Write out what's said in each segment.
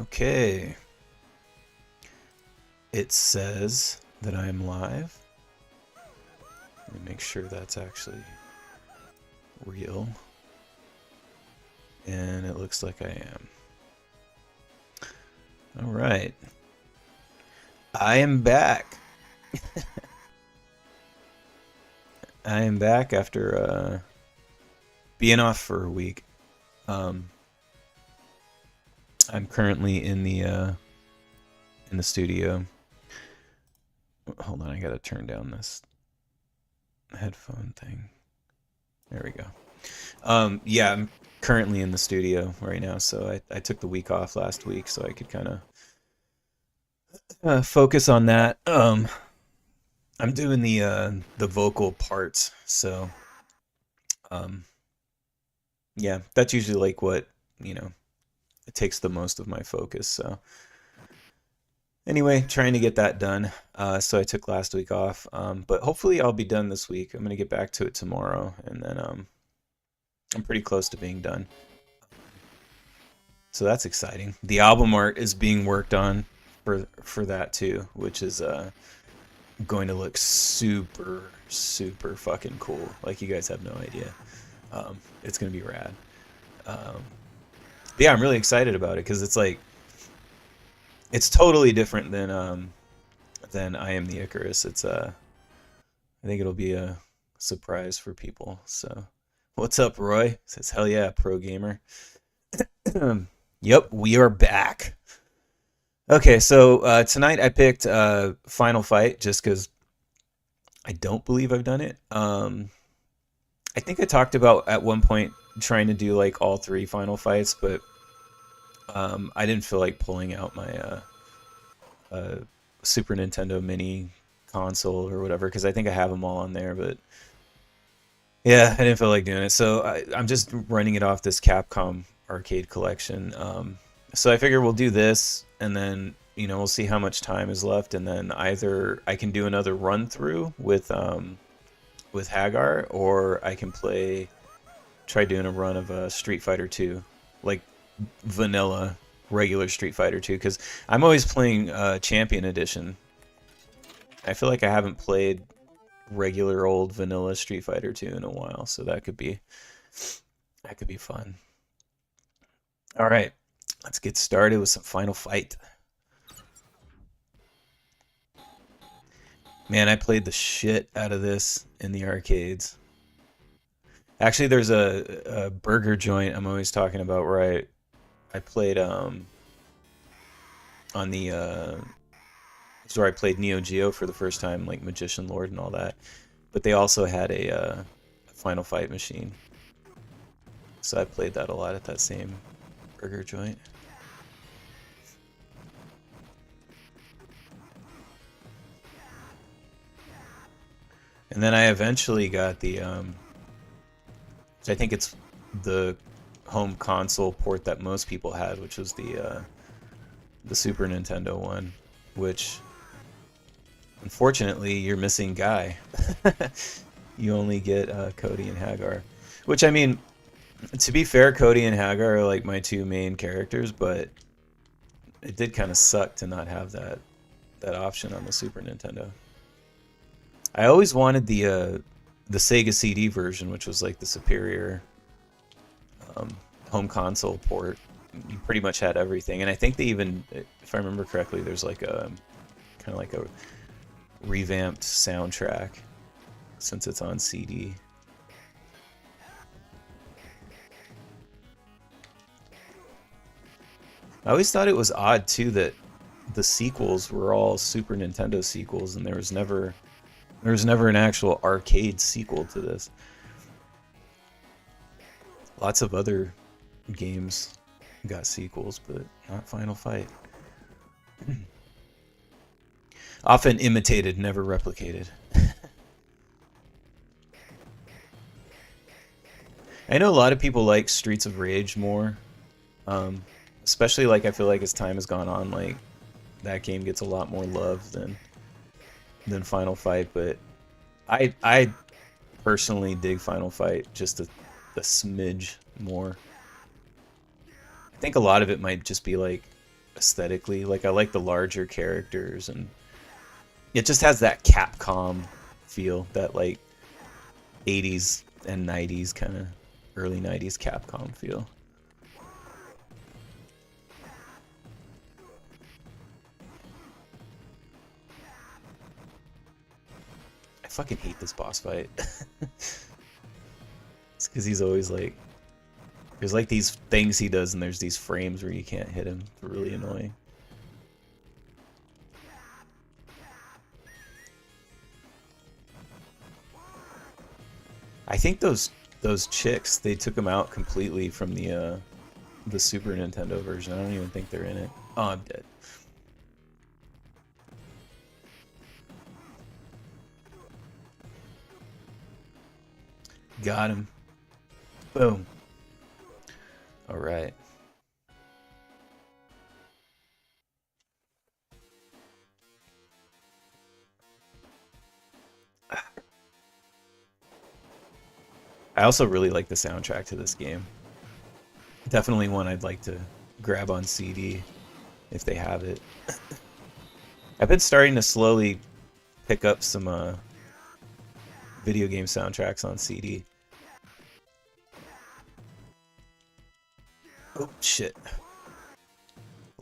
Okay. It says that I am live. Let me make sure that's actually real. And it looks like I am. All right. I am back. I am back after being off for a week. I'm currently in the studio. Hold on, I gotta turn down this headphone thing. There we go. Yeah, I'm currently in the studio right now, so I took the week off last week so I could kind of focus on that. I'm doing the vocal parts, so yeah, that's usually like what, it takes the most of my focus. So anyway, trying to get that done. So I took last week off, but hopefully I'll be done this week. I'm gonna get back to it tomorrow, and then I'm pretty close to being done. So that's exciting. The album art is being worked on for that too, which is going to look super fucking cool. Like, you guys have no idea. It's gonna be rad. But yeah, I'm really excited about it because it's totally different than I Am the Icarus. I think it'll be a surprise for people. So what's up, Roy? Says hell yeah, pro gamer. Yep, we are back. Okay, so tonight I picked Final Fight just because I don't believe I've done it. I think I talked about at one point trying to do like all three Final Fights, but I didn't feel like pulling out my Super Nintendo Mini console or whatever because I think I have them all on there, but yeah, I didn't feel like doing it. So I'm just running it off this Capcom arcade collection. So I figure we'll do this, and then we'll see how much time is left, and then either I can do another run through with Hagar, or I can try doing a run of Street Fighter 2, like vanilla regular Street Fighter 2, because I'm always playing Champion Edition. I feel like I haven't played regular old vanilla Street Fighter 2 in a while, so that could be fun. All right, let's get started with some Final Fight. Man, I played the shit out of this in the arcades. Actually, there's a burger joint I'm always talking about where I played on the where I played Neo Geo for the first time, like Magician Lord and all that. But they also had a Final Fight machine, so I played that a lot at that same burger joint. And then I eventually got the I think it's the home console port that most people had, which was the Super Nintendo one, which unfortunately you're missing Guy. You only get Cody and Hagar, which, I mean, to be fair, Cody and Hagar are like my two main characters, but it did kind of suck to not have that option on the Super Nintendo. I always wanted the Sega CD version, which was like the superior home console port. You pretty much had everything, and I think they even, if I remember correctly, there's like a kind of like a revamped soundtrack since it's on CD. I always thought it was odd too that the sequels were all Super Nintendo sequels, and there was never an actual arcade sequel to this. Lots of other games got sequels, but not Final Fight. Often imitated, never replicated. I know a lot of people like Streets of Rage more, especially like I feel like as time has gone on, like that game gets a lot more love than Final Fight, but I personally dig Final Fight just a smidge more. I think a lot of it might just be like aesthetically. Like I like the larger characters, and it just has that Capcom feel, that like 80s and 90s kind of early 90s Capcom feel. I fucking hate this boss fight. It's because he's always like, there's like these things he does, and there's these frames where you can't hit him. It's really annoying. I think those chicks, they took them out completely from the Super Nintendo version. I don't even think they're in it. Oh, I'm dead. Got him. Boom. All right. I also really like the soundtrack to this game. Definitely one I'd like to grab on CD if they have it. I've been starting to slowly pick up some video game soundtracks on CD. Oh shit.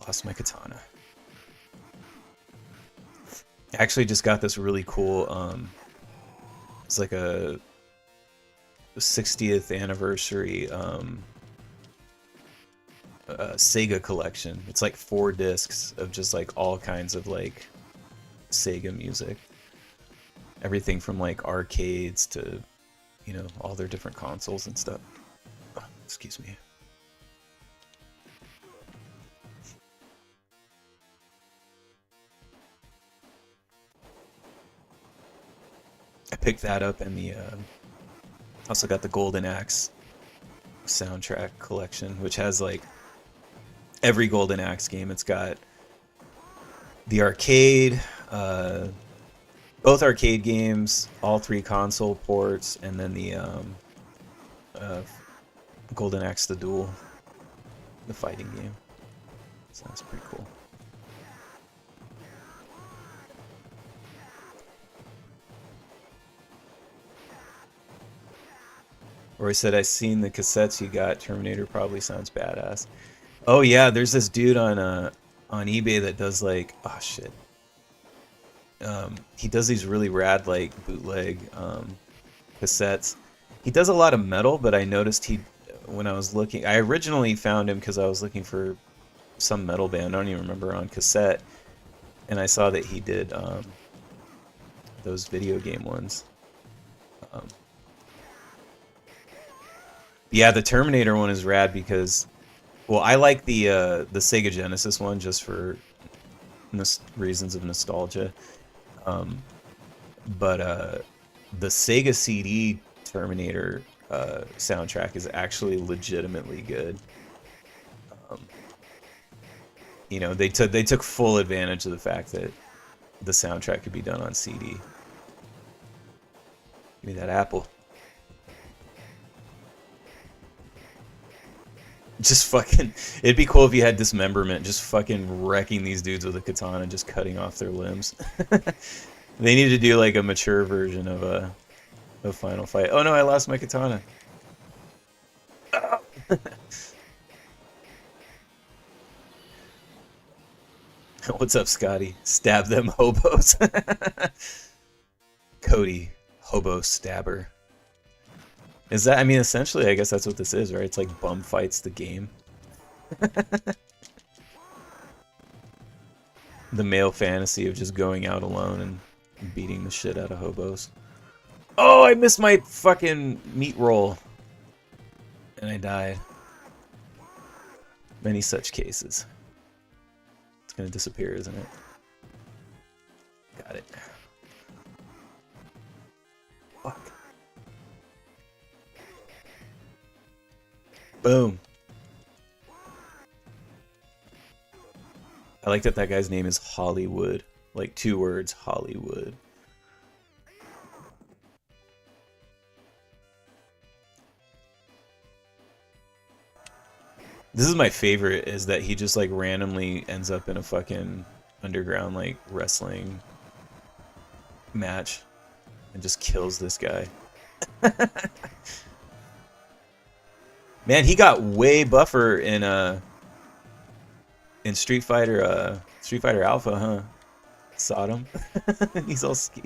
Lost my katana. I actually just got this really cool it's like a 60th anniversary Sega collection. It's like 4 discs of just like all kinds of like Sega music. Everything from like arcades to, you know, all their different consoles and stuff. Oh, excuse me. I picked that up, and the also got the Golden Axe soundtrack collection, which has like every Golden Axe game. It's got the arcade, both arcade games, all 3 console ports, and then the Golden Axe the Duel, the fighting game. So that's pretty cool. Or I said, I seen the cassettes you got. Terminator probably sounds badass. Oh yeah, there's this dude on eBay that does like, oh shit. He does these really rad like bootleg cassettes. He does a lot of metal, but I noticed when I was looking, I originally found him because I was looking for some metal band, I don't even remember, on cassette, and I saw that he did those video game ones. Yeah, the Terminator one is rad because, well, I like the Sega Genesis one just for reasons of nostalgia. But the Sega CD Terminator soundtrack is actually legitimately good. You know, they took full advantage of the fact that the soundtrack could be done on CD. Give me that apple. Just fucking, it'd be cool if you had dismemberment, just fucking wrecking these dudes with a katana, just cutting off their limbs. They need to do like a mature version of Final Fight. Oh no, I lost my katana. What's up, Scotty? Stab them hobos. Cody, hobo stabber. Is that, I mean, essentially, I guess that's what this is, right? It's like Bum Fights the game. The male fantasy of just going out alone and beating the shit out of hobos. Oh, I missed my fucking meat roll. And I died. Many such cases. It's gonna disappear, isn't it? Got it. Fuck. Boom. I like that guy's name is Hollywood. Like 2 words, Hollywood. This is my favorite, is that he just like randomly ends up in a fucking underground like wrestling match and just kills this guy. Man, he got way buffer in Street Fighter Alpha, huh? Sodom. He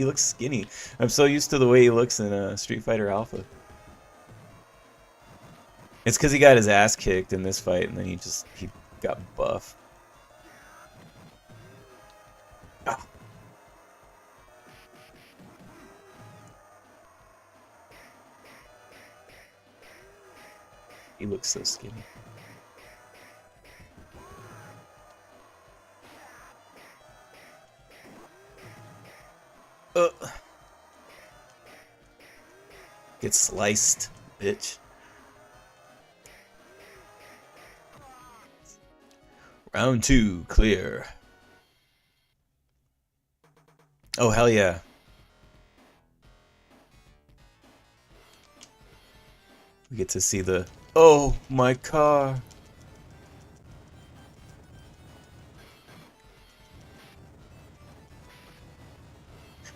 looks skinny. I'm so used to the way he looks in Street Fighter Alpha. It's because he got his ass kicked in this fight, and then he got buff. Ah. He looks so skinny. Get sliced, bitch. Round 2, clear. Oh, hell yeah. We get to see the... Oh, my car.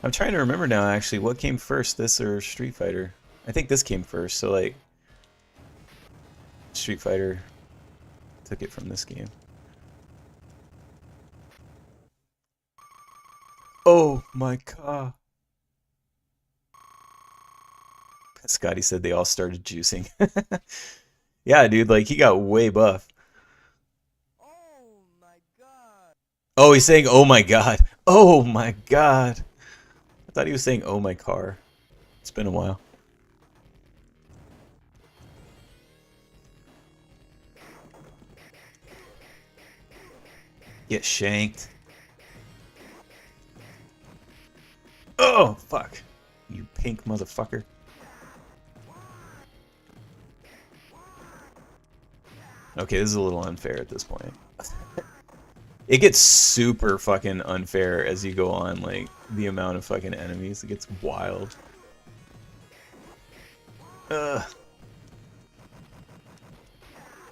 I'm trying to remember now, actually, what came first, this or Street Fighter? I think this came first, so, like... Street Fighter took it from this game. Oh, my car. Scotty said they all started juicing. Yeah, dude, like, he got way buff. Oh my god. Oh, he's saying, oh my god. Oh my god. I thought he was saying, oh my car. It's been a while. Get shanked. Oh, fuck. You pink motherfucker. Okay, this is a little unfair at this point. It gets super fucking unfair as you go on, like, the amount of fucking enemies. It gets wild. Ugh.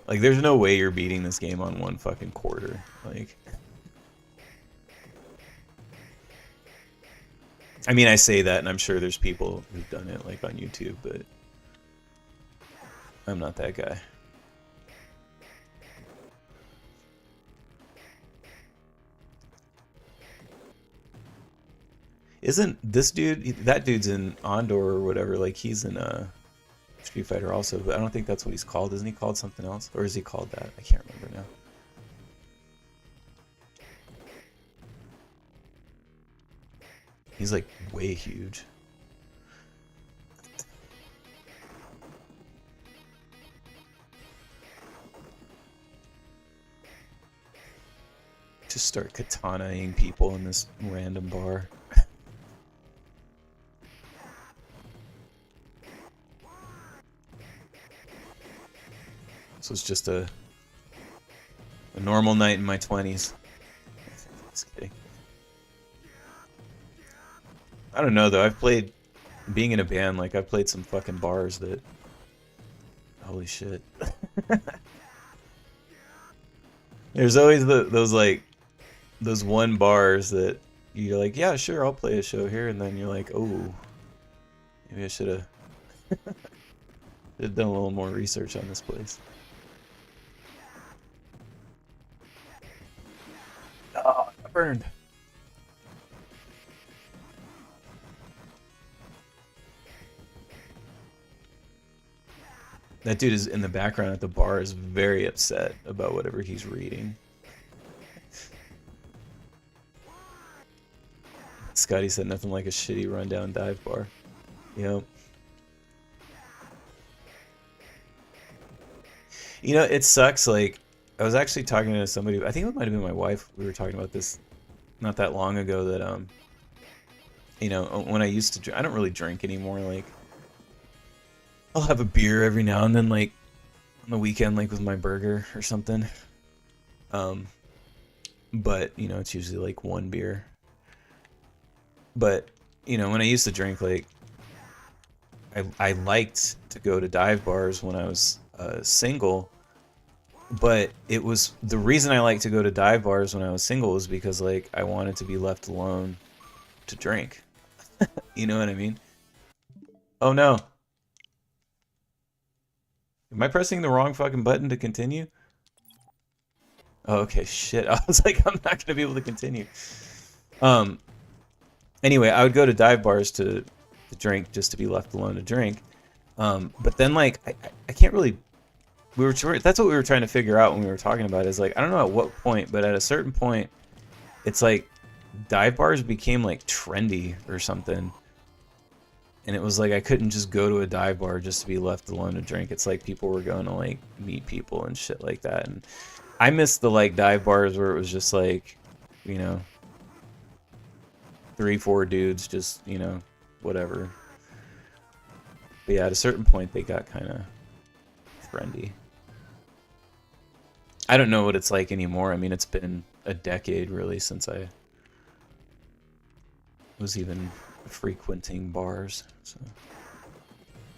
Like, there's no way you're beating this game on one fucking quarter. Like... I mean, I say that, and I'm sure there's people who've done it, like, on YouTube, but... I'm not that guy. Isn't this dude, that dude's in Andor or whatever, like he's in Street Fighter also, but I don't think that's what he's called. Isn't he called something else? Or is he called that? I can't remember now. He's like way huge. Just start katana-ing people in this random bar. So it's just a normal night in my 20s. Just kidding. I don't know though, I've played, being in a band, like I've played some fucking bars that, holy shit. There's always those one bars that you're like, yeah, sure, I'll play a show here, and then you're like, oh, maybe I should have done a little more research on this place. Oh, I burned. That dude is in the background at the bar is very upset about whatever he's reading. Scotty said nothing like a shitty rundown dive bar. Yep. You know, it sucks, like, I was actually talking to somebody, I think it might have been my wife, we were talking about this not that long ago, that, you know, when I used to drink, I don't really drink anymore, like, I'll have a beer every now and then, like, on the weekend, like, with my burger or something. But, you know, it's usually, like, one beer. But, you know, when I used to drink, like, I liked to go to dive bars when I was single, But it was the reason I like to go to dive bars when I was single was because like I wanted to be left alone to drink. You know what I mean? Oh no. Am I pressing the wrong fucking button to continue? Oh, okay, shit. I was like, I'm not gonna be able to continue. Um. Anyway, I would go to dive bars to drink just to be left alone to drink. But then like I can't really. That's what we were trying to figure out when we were talking about it, is like I don't know at what point, but at a certain point, it's like dive bars became like trendy or something. And it was like I couldn't just go to a dive bar just to be left alone to drink. It's like people were going to like meet people and shit like that. And I miss the like dive bars where it was just like, you know, 3, 4 dudes just, you know, whatever. But yeah, at a certain point they got kind of trendy. I don't know what it's like anymore. I mean, it's been a decade really since I was even frequenting bars, so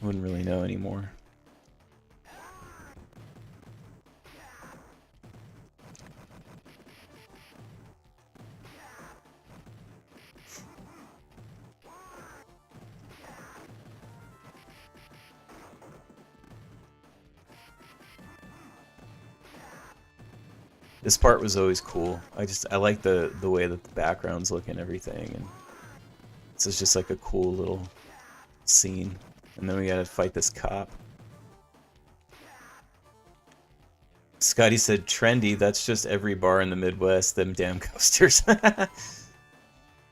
I wouldn't really know anymore. This part was always cool. I like the way that the backgrounds look and everything, and it's just like a cool little scene. And then we gotta fight this cop. Scotty said, trendy, that's just every bar in the Midwest, them damn coasters.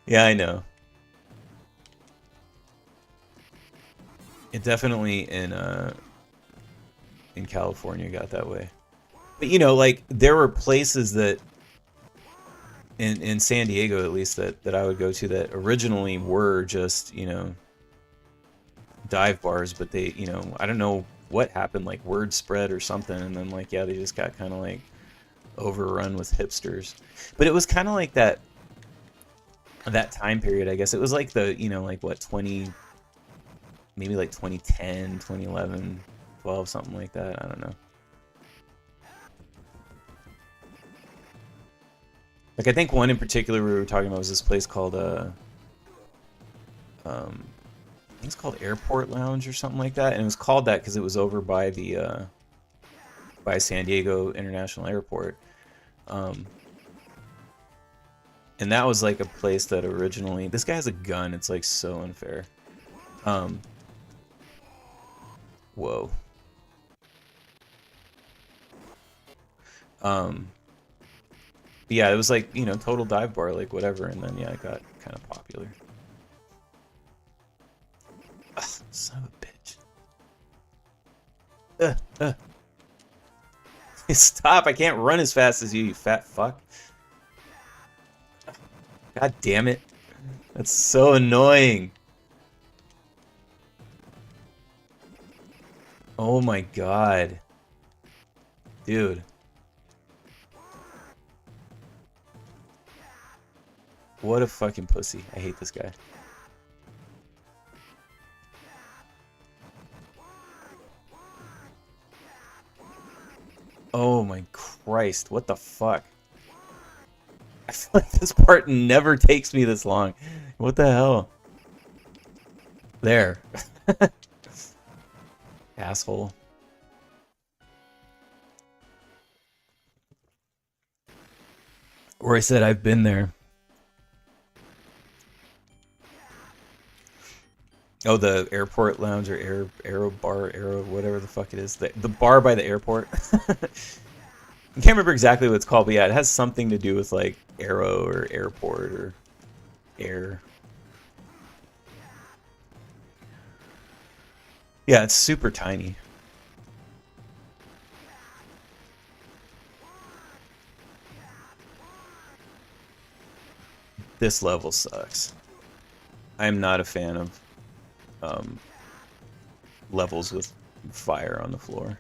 Yeah, I know. It definitely in California got that way. But you know, like there were places that in San Diego at least that I would go to that originally were just, you know, dive bars, but they, you know, I don't know what happened, like word spread or something, and then like yeah, they just got kind of like overrun with hipsters. But it was kind of like that time period, I guess. It was like the, you know, like what 20, maybe like 2010, 2011, 12, something like that. I don't know. Like I think one in particular we were talking about was this place called I think it's called Airport Lounge or something like that, and it was called that because it was over by the by San Diego International Airport. Um, and that was like a place that originally, this guy has a gun. It's like so unfair. Um, whoa. Um, but yeah, it was like, you know, total dive bar, like whatever, and then yeah, it got kind of popular. Ugh, son of a bitch. Stop, I can't run as fast as you fat fuck. God damn it. That's so annoying. Oh my god. Dude. What a fucking pussy. I hate this guy. Oh my Christ, what the fuck? I feel like this part never takes me this long. What the hell? There. Asshole. Or I said I've been there. Oh, the airport lounge or aero bar, aero, whatever the fuck it is. The bar by the airport. I can't remember exactly what it's called, but yeah, it has something to do with like aero or airport or air. Yeah, it's super tiny. This level sucks. I'm not a fan of um, levels with fire on the floor.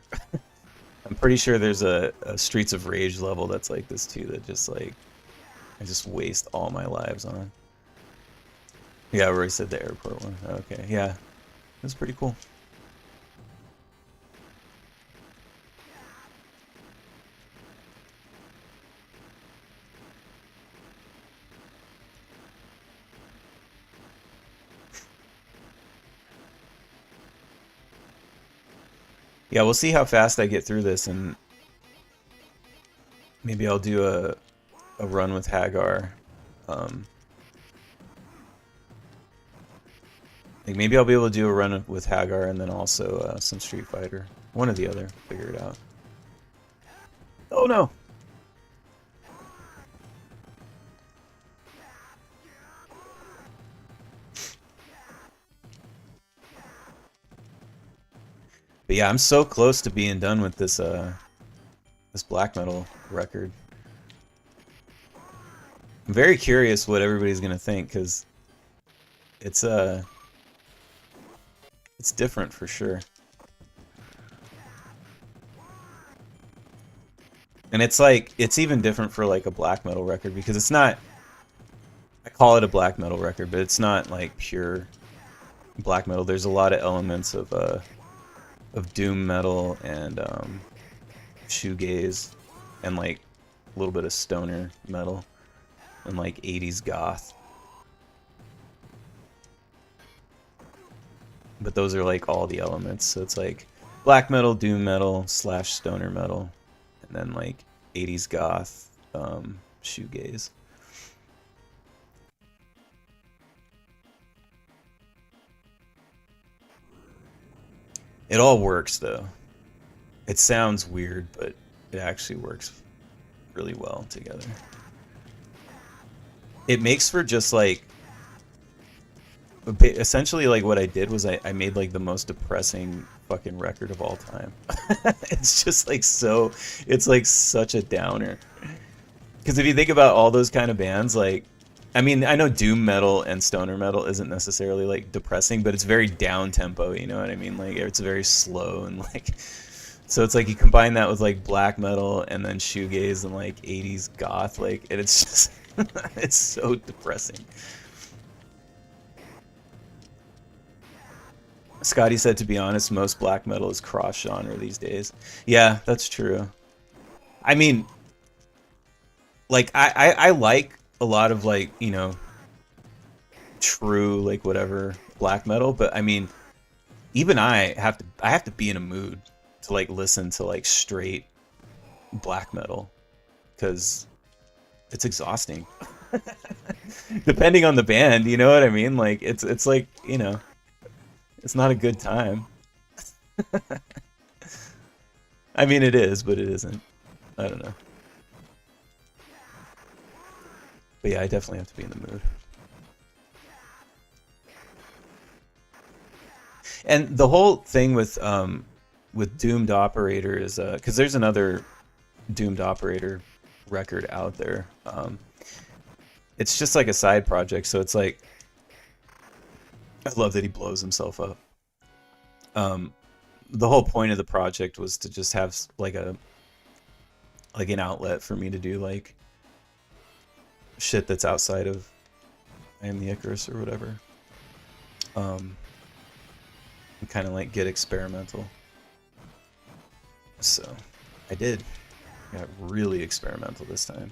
I'm pretty sure there's a Streets of Rage level that's like this too, that just like I just waste all my lives on. Yeah, where I said the airport one. Okay, yeah, that's pretty cool. Yeah, we'll see how fast I get through this, and maybe I'll do a run with Hagar. Um, like maybe I'll be able to do a run with Hagar and then also some Street Fighter. One or the other. Figure it out. Oh no! But yeah, I'm so close to being done with this black metal record. I'm very curious what everybody's gonna think because it's it's different for sure. And it's like it's even different for like a black metal record because it's not, I call it a black metal record, but it's not like pure black metal. There's a lot of elements of doom metal and shoegaze and like a little bit of stoner metal and like 80s goth. But those are like all the elements. So it's like black metal, doom metal, slash stoner metal, and then like 80s goth, shoegaze. It all works though. It sounds weird, but it actually works really well together. It makes for just like essentially like what I did was I made like the most depressing fucking record of all time. It's just like so, it's like such a downer. Because if you think about all those kind of bands, like, I mean, I know doom metal and stoner metal isn't necessarily like depressing, but it's very down tempo, you know what I mean? Like it's very slow and like, so it's like you combine that with like black metal and then shoegaze and like 80s goth, like, and it's just, it's so depressing. Scotty said, to be honest, most black metal is cross genre these days. Yeah, that's true. I mean, like I like a lot of like, you know, true like whatever black metal, but I mean, even I have to be in a mood to like listen to like straight black metal because it's exhausting. Depending on the band, you know what I mean? Like it's like, you know, it's not a good time. I mean it is, but it isn't. I don't know. But yeah, I definitely have to be in the mood. And the whole thing with Doomed Operator is because there's another Doomed Operator record out there. It's just like a side project, so it's like I love that he blows himself up. Um, the whole point of the project was to just have like a like an outlet for me to do like shit that's outside of I Am the Icarus or whatever. Um, and kind of like get experimental. So I did. Got really experimental this time.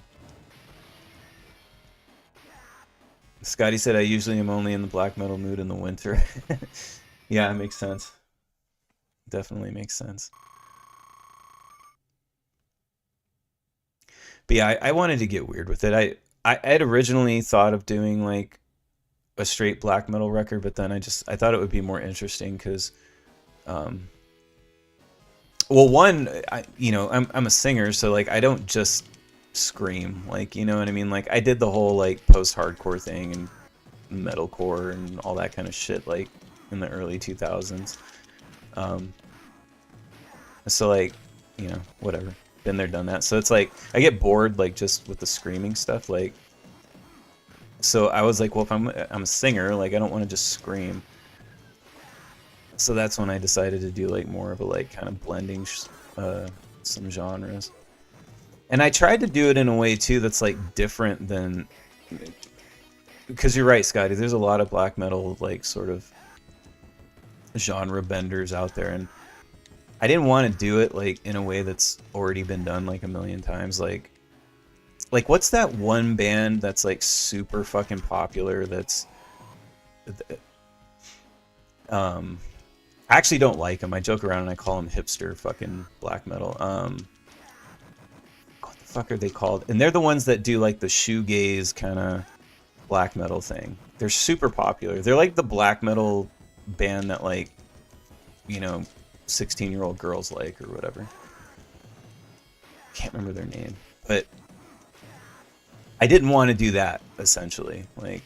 Scotty said I usually am only in the black metal mood in the winter. Yeah, it makes sense. Definitely makes sense. But yeah, I wanted to get weird with it. I had originally thought of doing like a straight black metal record, but then I thought it would be more interesting because, um, well, one, you know, I'm a singer, so like I don't just scream, like, you know what I mean? Like I did the whole like post-hardcore thing and metalcore and all that kind of shit like in the early 2000s. Um, so like, you know, whatever. Been there, done that. So it's like I get bored like just with the screaming stuff. Like, so I was like, well, if I'm a singer, like I don't want to just scream. So that's when I decided to do like more of a like kind of blending some genres. And I tried to do it in a way too that's like different than, because you're right, Scotty. There's a lot of black metal like sort of genre benders out there, and I didn't want to do it like in a way that's already been done like a million times. Like what's that one band that's like super fucking popular? That's um I actually don't like them. I joke around and I call them hipster fucking black metal. What the fuck are they called? And they're the ones that do like the shoegaze kind of black metal thing. They're super popular. They're like the black metal band that like, you know, 16-year-old girls like or whatever. Can't remember their name, but I didn't want to do that essentially. Like,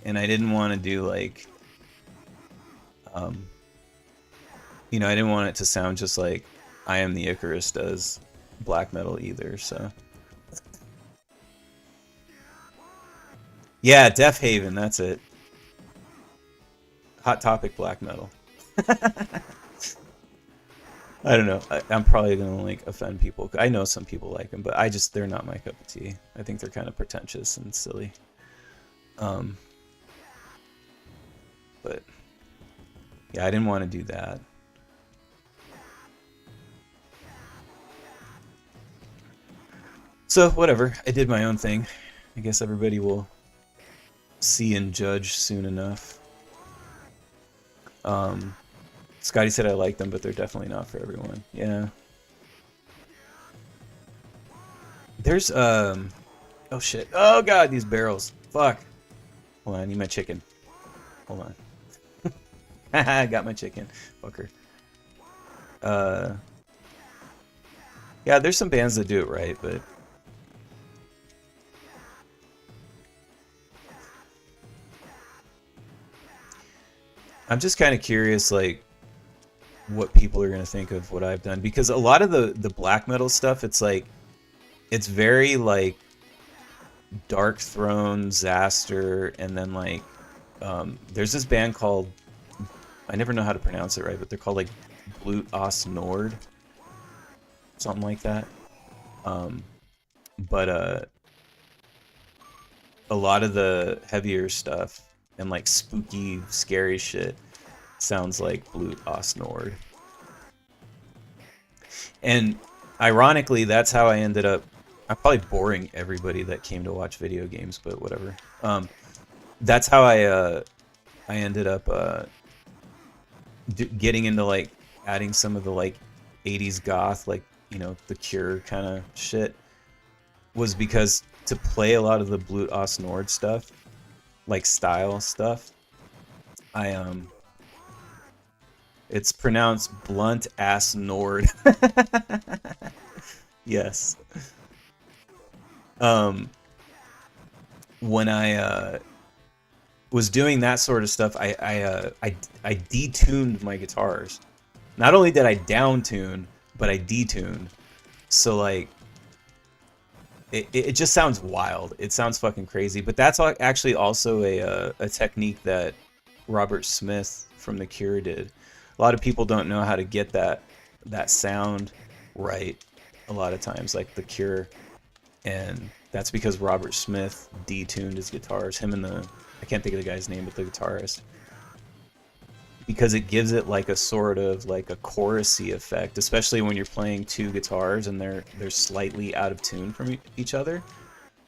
and I didn't want to do like, you know, I didn't want it to sound just like I Am the Icarus does black metal either. So yeah, Death Haven, that's it. Hot Topic black metal. I don't know. I'm probably gonna like offend people. I know some people like them, but they're not my cup of tea. I think they're kind of pretentious and silly. But yeah, I didn't want to do that. So whatever, I did my own thing. I guess everybody will see and judge soon enough. Scotty said I like them, but they're definitely not for everyone. Yeah. There's oh shit. Oh god, these barrels. Fuck. Hold on, I need my chicken. Hold on. I got my chicken. Fucker. Yeah, there's some bands that do it right, but I'm just kind of curious, like, what people are gonna think of what I've done, because a lot of the black metal stuff, it's like, it's very like Dark Throne, Zaster, and then like, there's this band called, I never know how to pronounce it right, but they're called like Blut Aus Nord, something like that. But a lot of the heavier stuff and like spooky, scary shit sounds like Blut Aus Nord. And ironically, that's how I ended up. I'm probably boring everybody that came to watch video games, but whatever. That's how I ended up getting into like adding some of the like 80s goth, like, you know, the Cure kind of shit, was because to play a lot of the Blut Aus Nord stuff, like style stuff, it's pronounced Blunt Ass Nord. Yes. When I was doing that sort of stuff, I detuned my guitars. Not only did I down tune, but I detuned. So like, it just sounds wild. It sounds fucking crazy. But that's actually also a technique that Robert Smith from The Cure did. A lot of people don't know how to get that sound right a lot of times, like The Cure. And that's because Robert Smith detuned his guitars. Him and I can't think of the guy's name, but the guitarist. Because it gives it like a sort of like a chorusy effect, especially when you're playing two guitars and they're slightly out of tune from each other.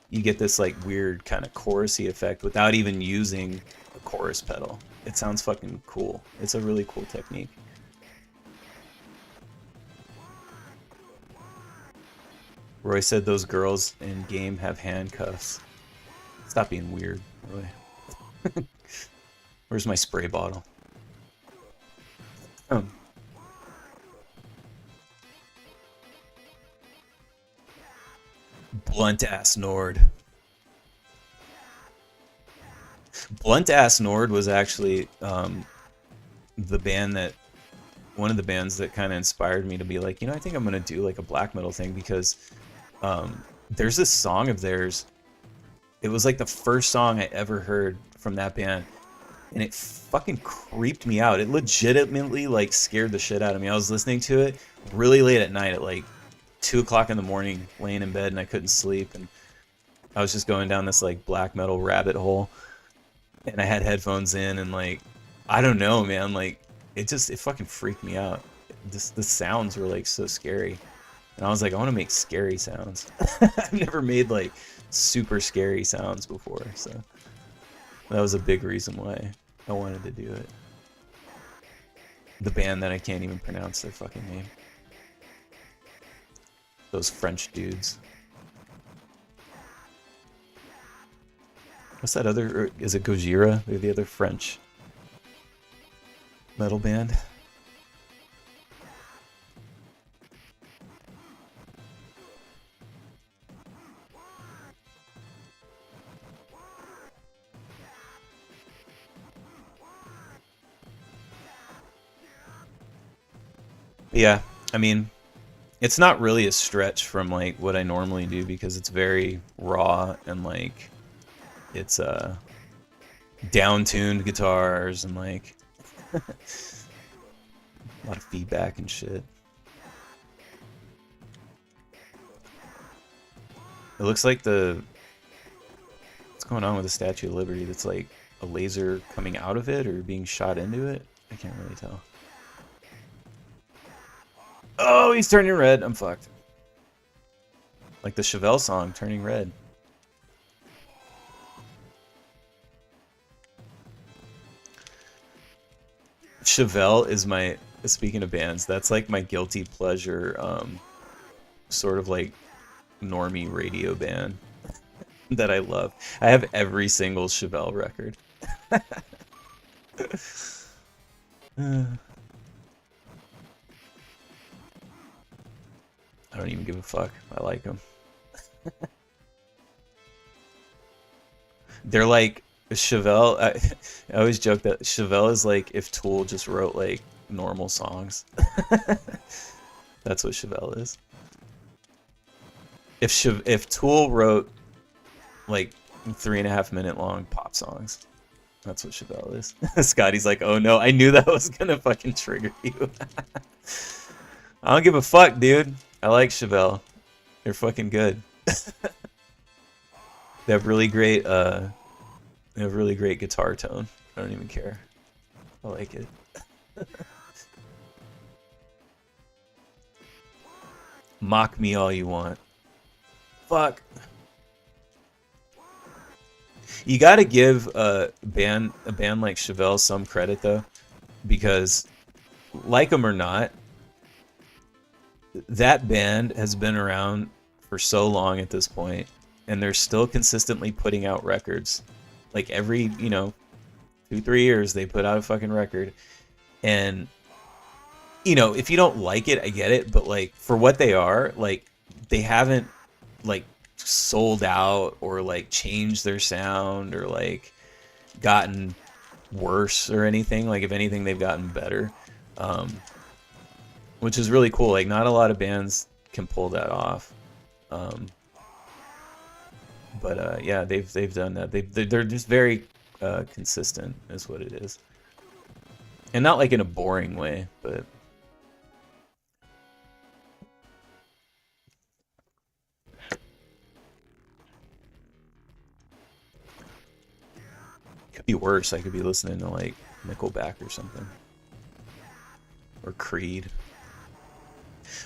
You get this like weird kind of chorusy effect without even using a chorus pedal. It sounds fucking cool. It's a really cool technique. Roy said those girls in game have handcuffs. Stop being weird, Roy. Where's my spray bottle? Blunt Ass Nord. Blunt Ass Nord was actually the band that, one of the bands that kind of inspired me to be like, you know, I think I'm gonna do like a black metal thing, because there's this song of theirs. It was like the first song I ever heard from that band, and it fucking creeped me out. It legitimately like scared the shit out of me. I was listening to it really late at night at like 2 o'clock in the morning, laying in bed, and I couldn't sleep, and I was just going down this like black metal rabbit hole, and I had headphones in, and like, I don't know, man, like it fucking freaked me out. The sounds were like so scary, and I was like, I want to make scary sounds. I've never made like super scary sounds before, so that was a big reason why I wanted to do it. The band that I can't even pronounce their fucking name. Those French dudes. What's that other? Or is it Gojira? They're the other French metal band. Yeah, I mean, it's not really a stretch from like what I normally do because it's very raw and like it's down-tuned guitars and like a lot of feedback and shit. It looks like what's going on with the Statue of Liberty? That's like a laser coming out of it or being shot into it? I can't really tell. Oh, he's turning red. I'm fucked. Like the Chevelle song, Turning Red. Chevelle is my, speaking of bands, that's like my guilty pleasure, sort of like normie radio band that I love. I have every single Chevelle record. I don't even give a fuck. I like them. They're like Chevelle. I always joke that Chevelle is like if Tool just wrote like normal songs. That's what Chevelle is. If Tool wrote like 3.5 minute long pop songs, that's what Chevelle is. Scotty's like, oh no, I knew that was gonna fucking trigger you. I don't give a fuck, dude. I like Chevelle. They're fucking good. They have really great guitar tone. I don't even care. I like it. Mock me all you want. Fuck. You gotta give a band like Chevelle some credit though, because like them or not, that band has been around for so long at this point, and they're still consistently putting out records. Like every, 2-3 years they put out a fucking record. And if you don't like it, I get it, but like for what they are, like they haven't like sold out or like changed their sound or like gotten worse or anything. Like if anything, they've gotten better. Which is really cool. Like not a lot of bands can pull that off. But yeah, they've done that. They're just very consistent, is what it is, and not like in a boring way, but it could be worse. I could be listening to like Nickelback or something, or Creed.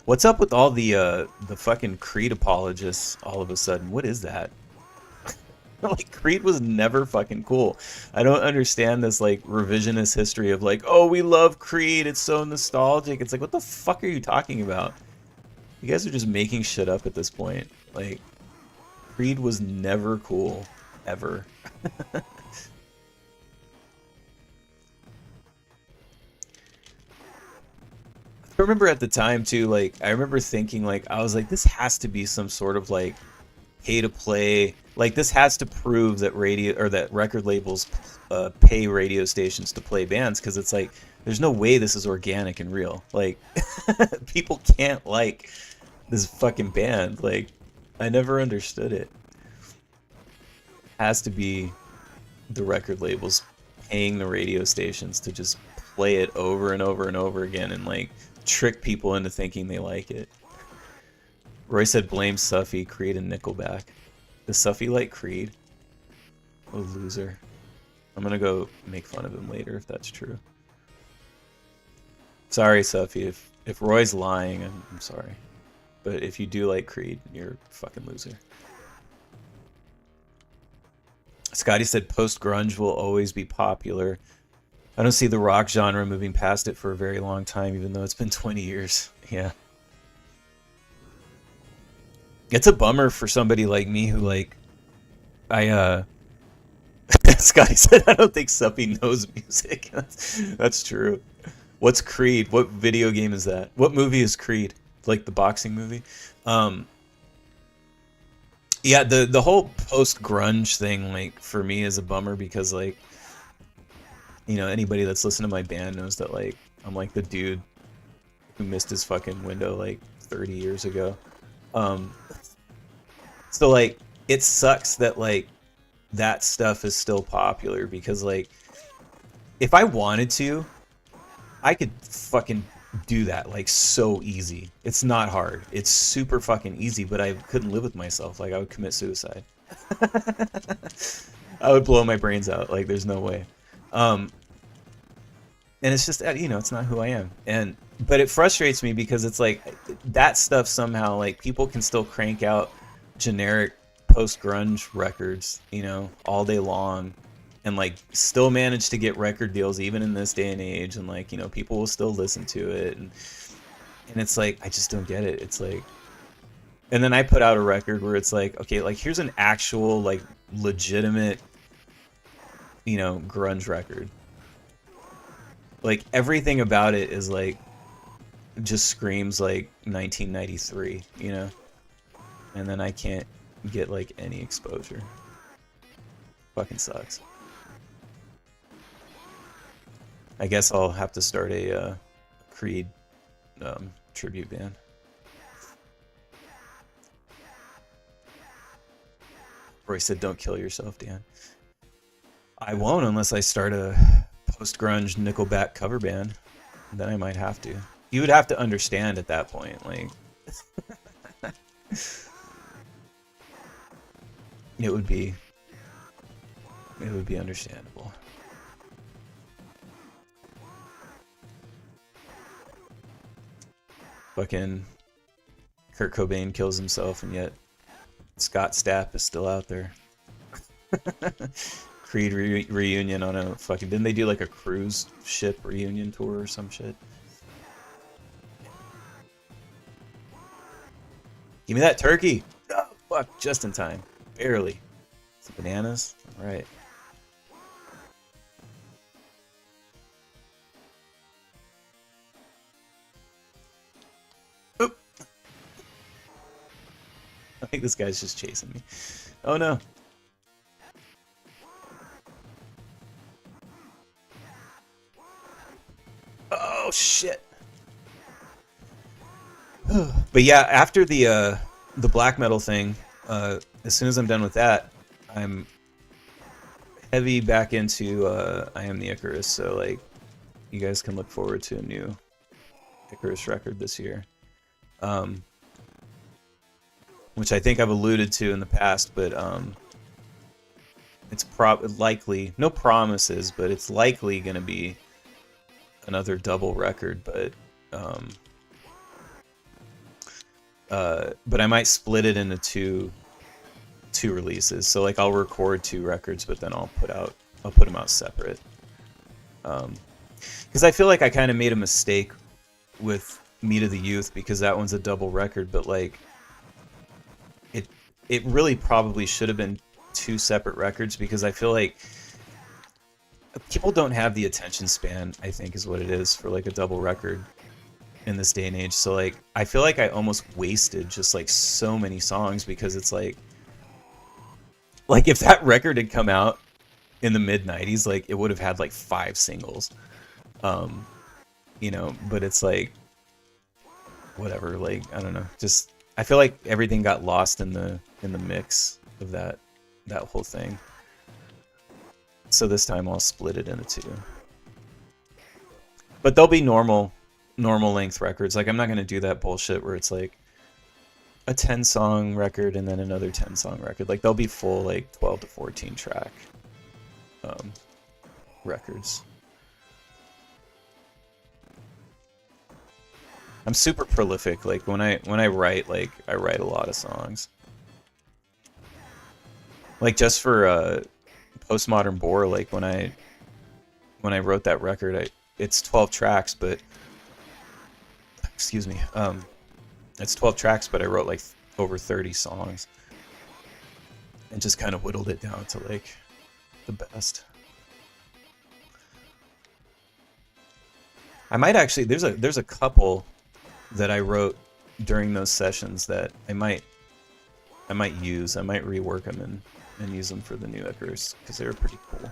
What's up with all the fucking Creed apologists all of a sudden? What is that? Like Creed was never fucking cool. I don't understand this like revisionist history of like, oh, we love Creed, it's so nostalgic. It's like, what the fuck are you talking about? You guys are just making shit up at this point. Like, Creed was never cool, ever. I remember at the time too, like I remember thinking like I was like, this has to be some sort of like pay to play. Like this has to prove that radio or that record labels pay radio stations to play bands, because it's like there's no way this is organic and real. Like people can't like this fucking band. Like I never understood it. Has to be the record labels paying the radio stations to just play it over and over and over again and like trick people into thinking they like it. Roy said blame Suffy, Creed and Nickelback. Does Suffy like Creed? Oh, loser. I'm gonna go make fun of him later if that's true. Sorry, Suffy. If Roy's lying, I'm sorry. But if you do like Creed, you're a fucking loser. Scotty said post-grunge will always be popular. I don't see the rock genre moving past it for a very long time, even though it's been 20 years. Yeah. It's a bummer for somebody like me who like I Scotty said I don't think Suppy knows music. That's true. What's Creed? What video game is that? What movie is Creed? Like the boxing movie? Um yeah, the whole post grunge thing like for me is a bummer because like anybody that's listened to my band knows that like I'm like the dude who missed his fucking window like 30 years ago. Um so like it sucks that like that stuff is still popular because like if I wanted to, I could fucking do that like so easy. It's not hard. It's super fucking easy, but I couldn't live with myself. Like I would commit suicide. I would blow my brains out. Like there's no way. Um, and it's just it's not who I am. And but it frustrates me because it's like that stuff somehow like people can still crank out generic post grunge records, all day long and like still manage to get record deals even in this day and age and like people will still listen to it and it's like I just don't get it. It's like and then I put out a record where it's like okay, like here's an actual like legitimate grunge record. Like everything about it is like just screams like 1993, and then I can't get like any exposure. Fucking sucks. I guess I'll have to start a Creed tribute band. Roy said, "Don't kill yourself, Dan." I won't unless I start a post-grunge Nickelback cover band. Then I might have to. You would have to understand at that point, like it would be understandable. Fucking Kurt Cobain kills himself, and yet Scott Stapp is still out there. Creed reunion on a fucking... Didn't they do like a cruise ship reunion tour or some shit? Give me that turkey! Oh, fuck, just in time. Barely. Some bananas? Alright. Oop! I think this guy's just chasing me. Oh no. Oh shit. But yeah, after the black metal thing, as soon as I'm done with that, I'm heavy back into I Am the Icarus, so like you guys can look forward to a new Icarus record this year. Which I think I've alluded to in the past, but it's likely, no promises, but it's likely going to be another double record, but I might split it into two releases. So like I'll record two records, but then I'll put them out separate. Because I feel like I kind of made a mistake with Meat of the Youth because that one's a double record, but like it really probably should have been two separate records because I feel like people don't have the attention span, I think is what it is, for like a double record in this day and age. So like I feel like I almost wasted just like so many songs because it's like if that record had come out in the mid 90s, like it would have had like 5 singles. But it's like whatever, like I don't know, just I feel like everything got lost in the mix of that whole thing. So this time I'll split it into two. But they'll be normal length records. Like I'm not going to do that bullshit where it's like a 10-song record and then another 10-song record. Like they'll be full like 12 to 14 track records. I'm super prolific. Like when I write, like I write a lot of songs. Like just for Postmodern Bore, like when I when I wrote that record, it's 12 tracks, but excuse me, it's 12 tracks, but I wrote like over 30 songs and just kind of whittled it down to like the best. I might actually there's a couple that I wrote during those sessions that I might use. I might rework them and use them for the new Icarus because they were pretty cool.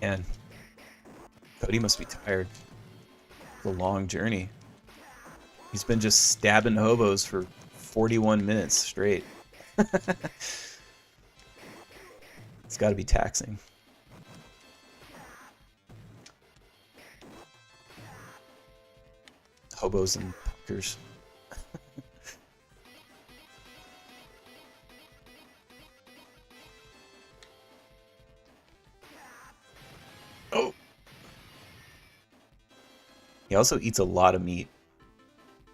And Cody must be tired. It's a long journey. He's been just stabbing hobos for 41 minutes straight. It's got to be taxing. Hobos and punkers. Oh! He also eats a lot of meat.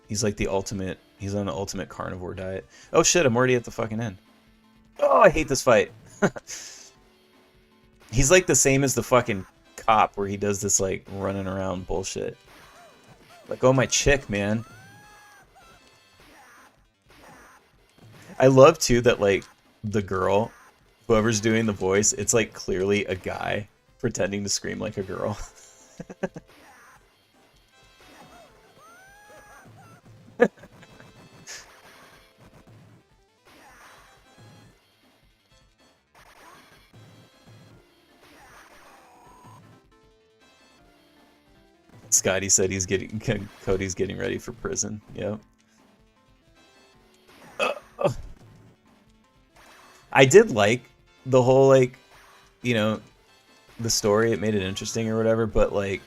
He's like the ultimate, he's on the ultimate carnivore diet. Oh shit, I'm already at the fucking end. Oh, I hate this fight. He's like the same as the fucking cop where he does this like running around bullshit. Like, oh my chick, man. I love too that like the girl, whoever's doing the voice, it's like clearly a guy pretending to scream like a girl. Scotty said Cody's getting ready for prison. Yep. I did like the whole like, you know, the story. It made it interesting or whatever, but like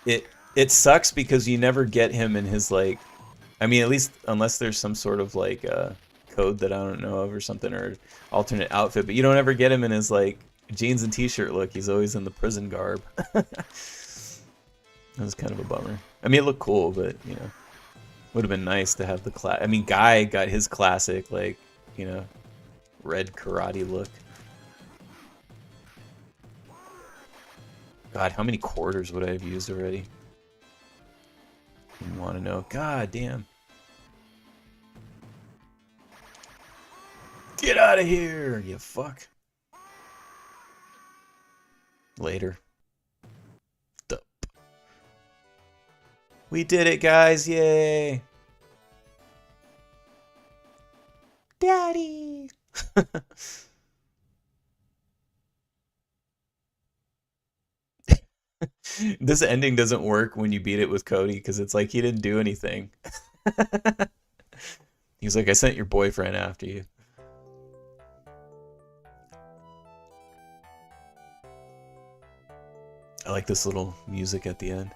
it sucks because you never get him in his like, I mean, at least unless there's some sort of like code that I don't know of or something, or alternate outfit, but you don't ever get him in his like jeans and t-shirt look. He's always in the prison garb. That was kind of a bummer. I mean, it looked cool, but you know, would have been nice to have the class. I mean, Guy got his classic like, you know, red karate look. God, how many quarters would I have used already? You want to know? God damn. Get out of here, you fuck. Later. Dup. We did it, guys. Yay. Daddy. This ending doesn't work when you beat it with Cody because it's like he didn't do anything. He's like, I sent your boyfriend after you. I like this little music at the end.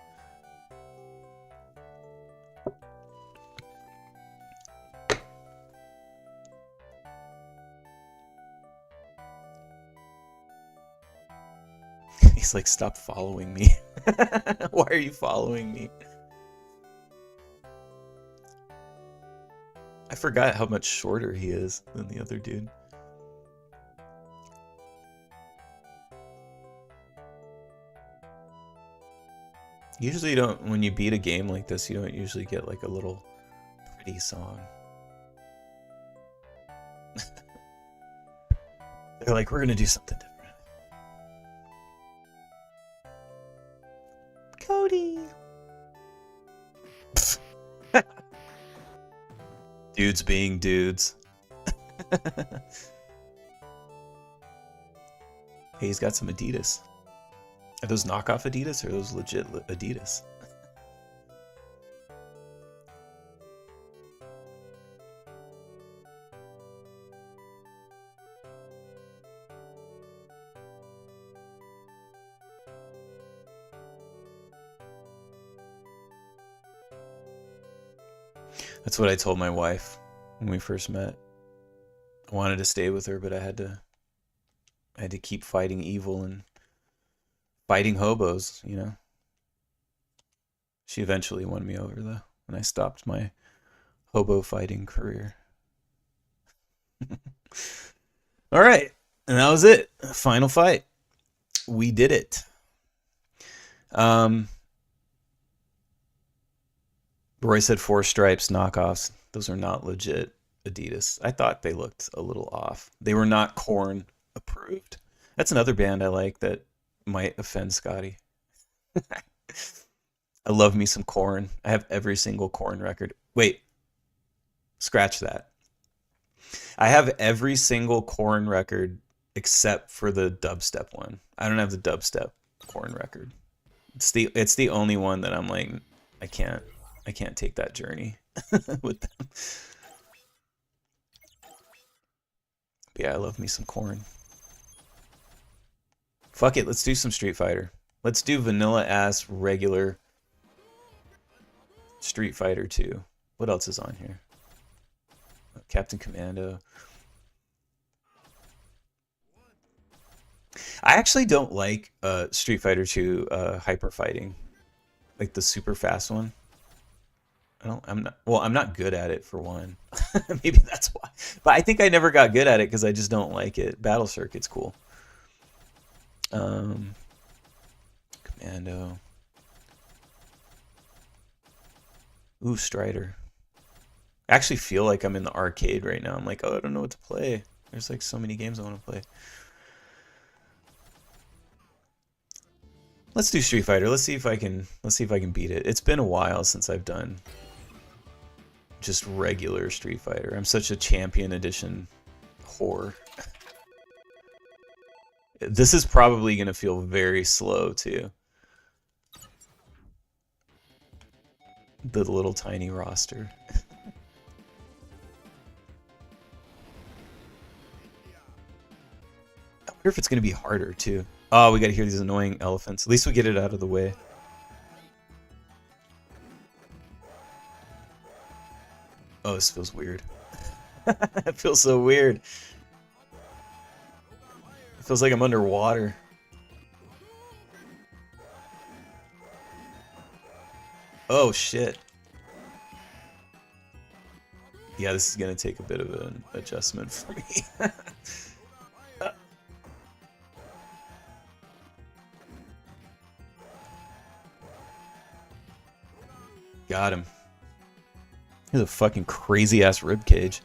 He's like, stop following me. Why are you following me? I forgot how much shorter he is than the other dude. Usually you don't, when you beat a game like this, you don't usually get like a little pretty song. They're like, we're gonna do something different. Cody! Dudes being dudes. Hey, he's got some Adidas. Are those knockoff Adidas or are those legit Adidas? That's what I told my wife when we first met. I wanted to stay with her, but I had to keep fighting evil and fighting hobos, you know. She eventually won me over though, and I stopped my hobo fighting career. All right, and that was it. Final fight. We did it. Um, Roy said 4 Stripes knockoffs. Those are not legit Adidas. I thought they looked a little off. They were not Corn approved. That's another band I like that might offend Scotty. I love me some Corn. I have every single Corn record. Wait, scratch that. I have every single Corn record except for the dubstep one. I don't have the dubstep Corn record. It's the only one that I'm like I can't take that journey with them. But yeah, I love me some Corn. Fuck it, let's do some Street Fighter. Let's do vanilla ass regular Street Fighter 2. What else is on here? Captain Commando. I actually don't like Street Fighter 2 hyper fighting, like the super fast one. I'm not good at it for one. Maybe that's why. But I think I never got good at it because I just don't like it. Battle Circuit's cool. Commando. Ooh, Strider. I actually feel like I'm in the arcade right now. I'm like, oh, I don't know what to play. There's like so many games I want to play. Let's do Street Fighter. Let's see if I can beat it. It's been a while since I've done just regular Street Fighter. I'm such a Champion Edition whore. This is probably going to feel very slow too. The little tiny roster. I wonder if it's going to be harder too. Oh, we got to hear these annoying elephants. At least we get it out of the way. Oh, this feels weird. It feels so weird. It feels like I'm underwater. Oh, shit. Yeah, this is going to take a bit of an adjustment for me. Got him. Here's a fucking crazy ass rib cage.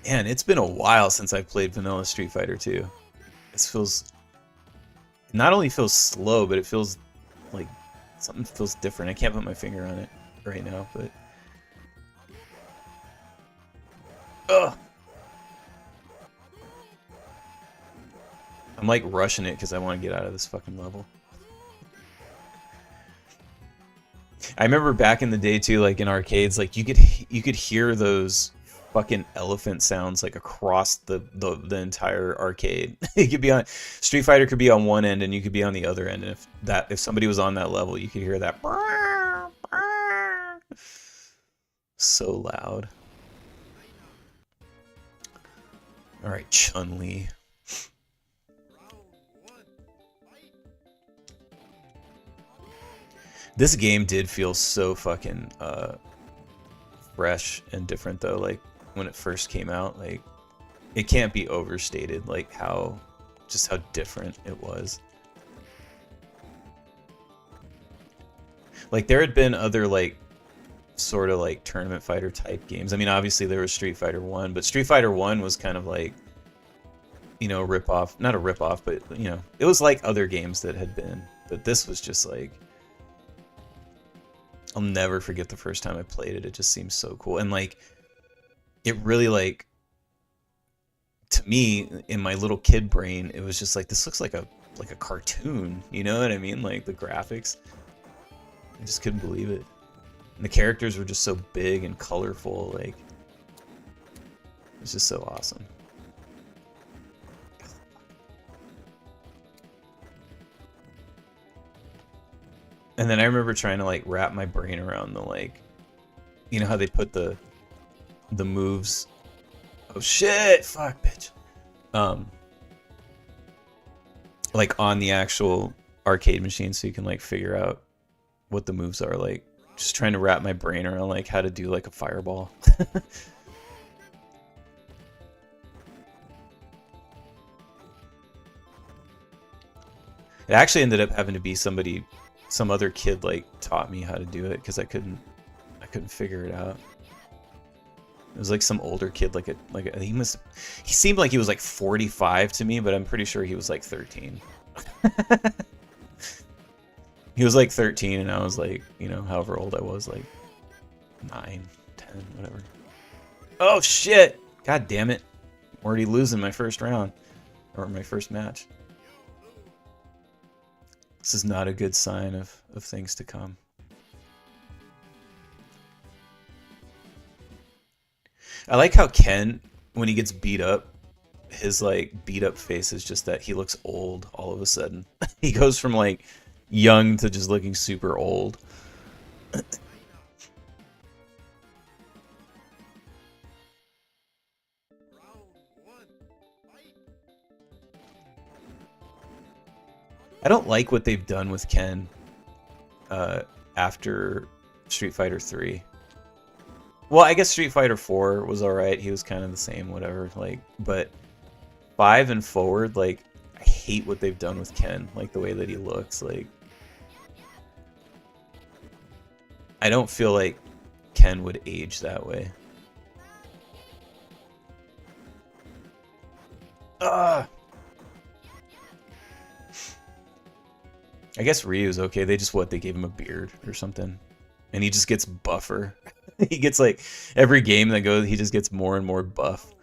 Man, it's been a while since I've played vanilla Street Fighter 2. This feels... It not only feels slow, but it feels like something feels different. I can't put my finger on it right now, but... Ugh! I'm like rushing it because I want to get out of this fucking level. I remember back in the day too, like in arcades, like you could hear those fucking elephant sounds like across the entire arcade. It could be on Street Fighter could be on one end and you could be on the other end, and if somebody was on that level, you could hear that so loud. All right, Chun-Li. This game did feel so fucking fresh and different though. Like when it first came out, like it can't be overstated. Like how different it was. Like there had been other like sort of like tournament fighter type games. I mean, obviously there was Street Fighter 1, but Street Fighter 1 was kind of like, you know, rip off, not a rip off, but you know, it was like other games that had been. But this was just like, I'll never forget the first time I played it. It just seems so cool. And like it really like to me in my little kid brain, it was just like this looks like a cartoon, you know what I mean? Like the graphics. I just couldn't believe it. And the characters were just so big and colorful, like it was just so awesome. And then I remember trying to like wrap my brain around the like, you know how they put the moves Oh shit! Fuck, bitch. Um, like on the actual arcade machine, so you can like figure out what the moves are. Like, just trying to wrap my brain around like how to do like a fireball. It actually ended up having to be somebody, some other kid like taught me how to do it because I couldn't figure it out. It was like some older kid, he seemed like he was like 45 to me, but I'm pretty sure he was like 13. He was like 13 and I was like, you know, however old I was, like 9, 10, whatever. Oh shit! God damn it. I'm already losing my first round. Or my first match. This is not a good sign of things to come. I like how Ken, when he gets beat up, his like beat up face is just that he looks old all of a sudden. He goes from like young to just looking super old. I don't like what they've done with Ken after Street Fighter 3. Well, I guess Street Fighter 4 was alright. He was kind of the same, whatever. Like, but 5 and forward, like, I hate what they've done with Ken. Like, the way that he looks. Like, I don't feel like Ken would age that way. Ugh! I guess Ryu's okay. They gave him a beard or something. And he just gets buffer. He gets like, every game that goes, he just gets more and more buff.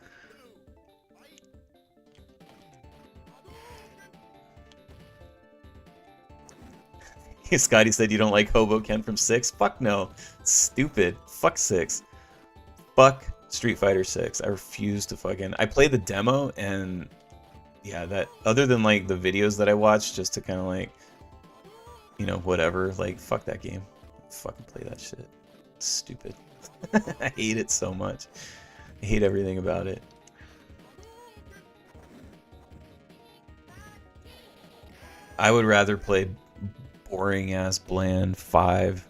Scotty said you don't like Hobo Ken from 6? Fuck no. Stupid. Fuck 6. Fuck Street Fighter 6. I refuse to fucking... I played the demo and... Yeah, that... Other than like the videos that I watched just to kind of like... You know, whatever. Like, fuck that game. Fucking play that shit. It's stupid. I hate it so much. I hate everything about it. I would rather play boring ass bland 5.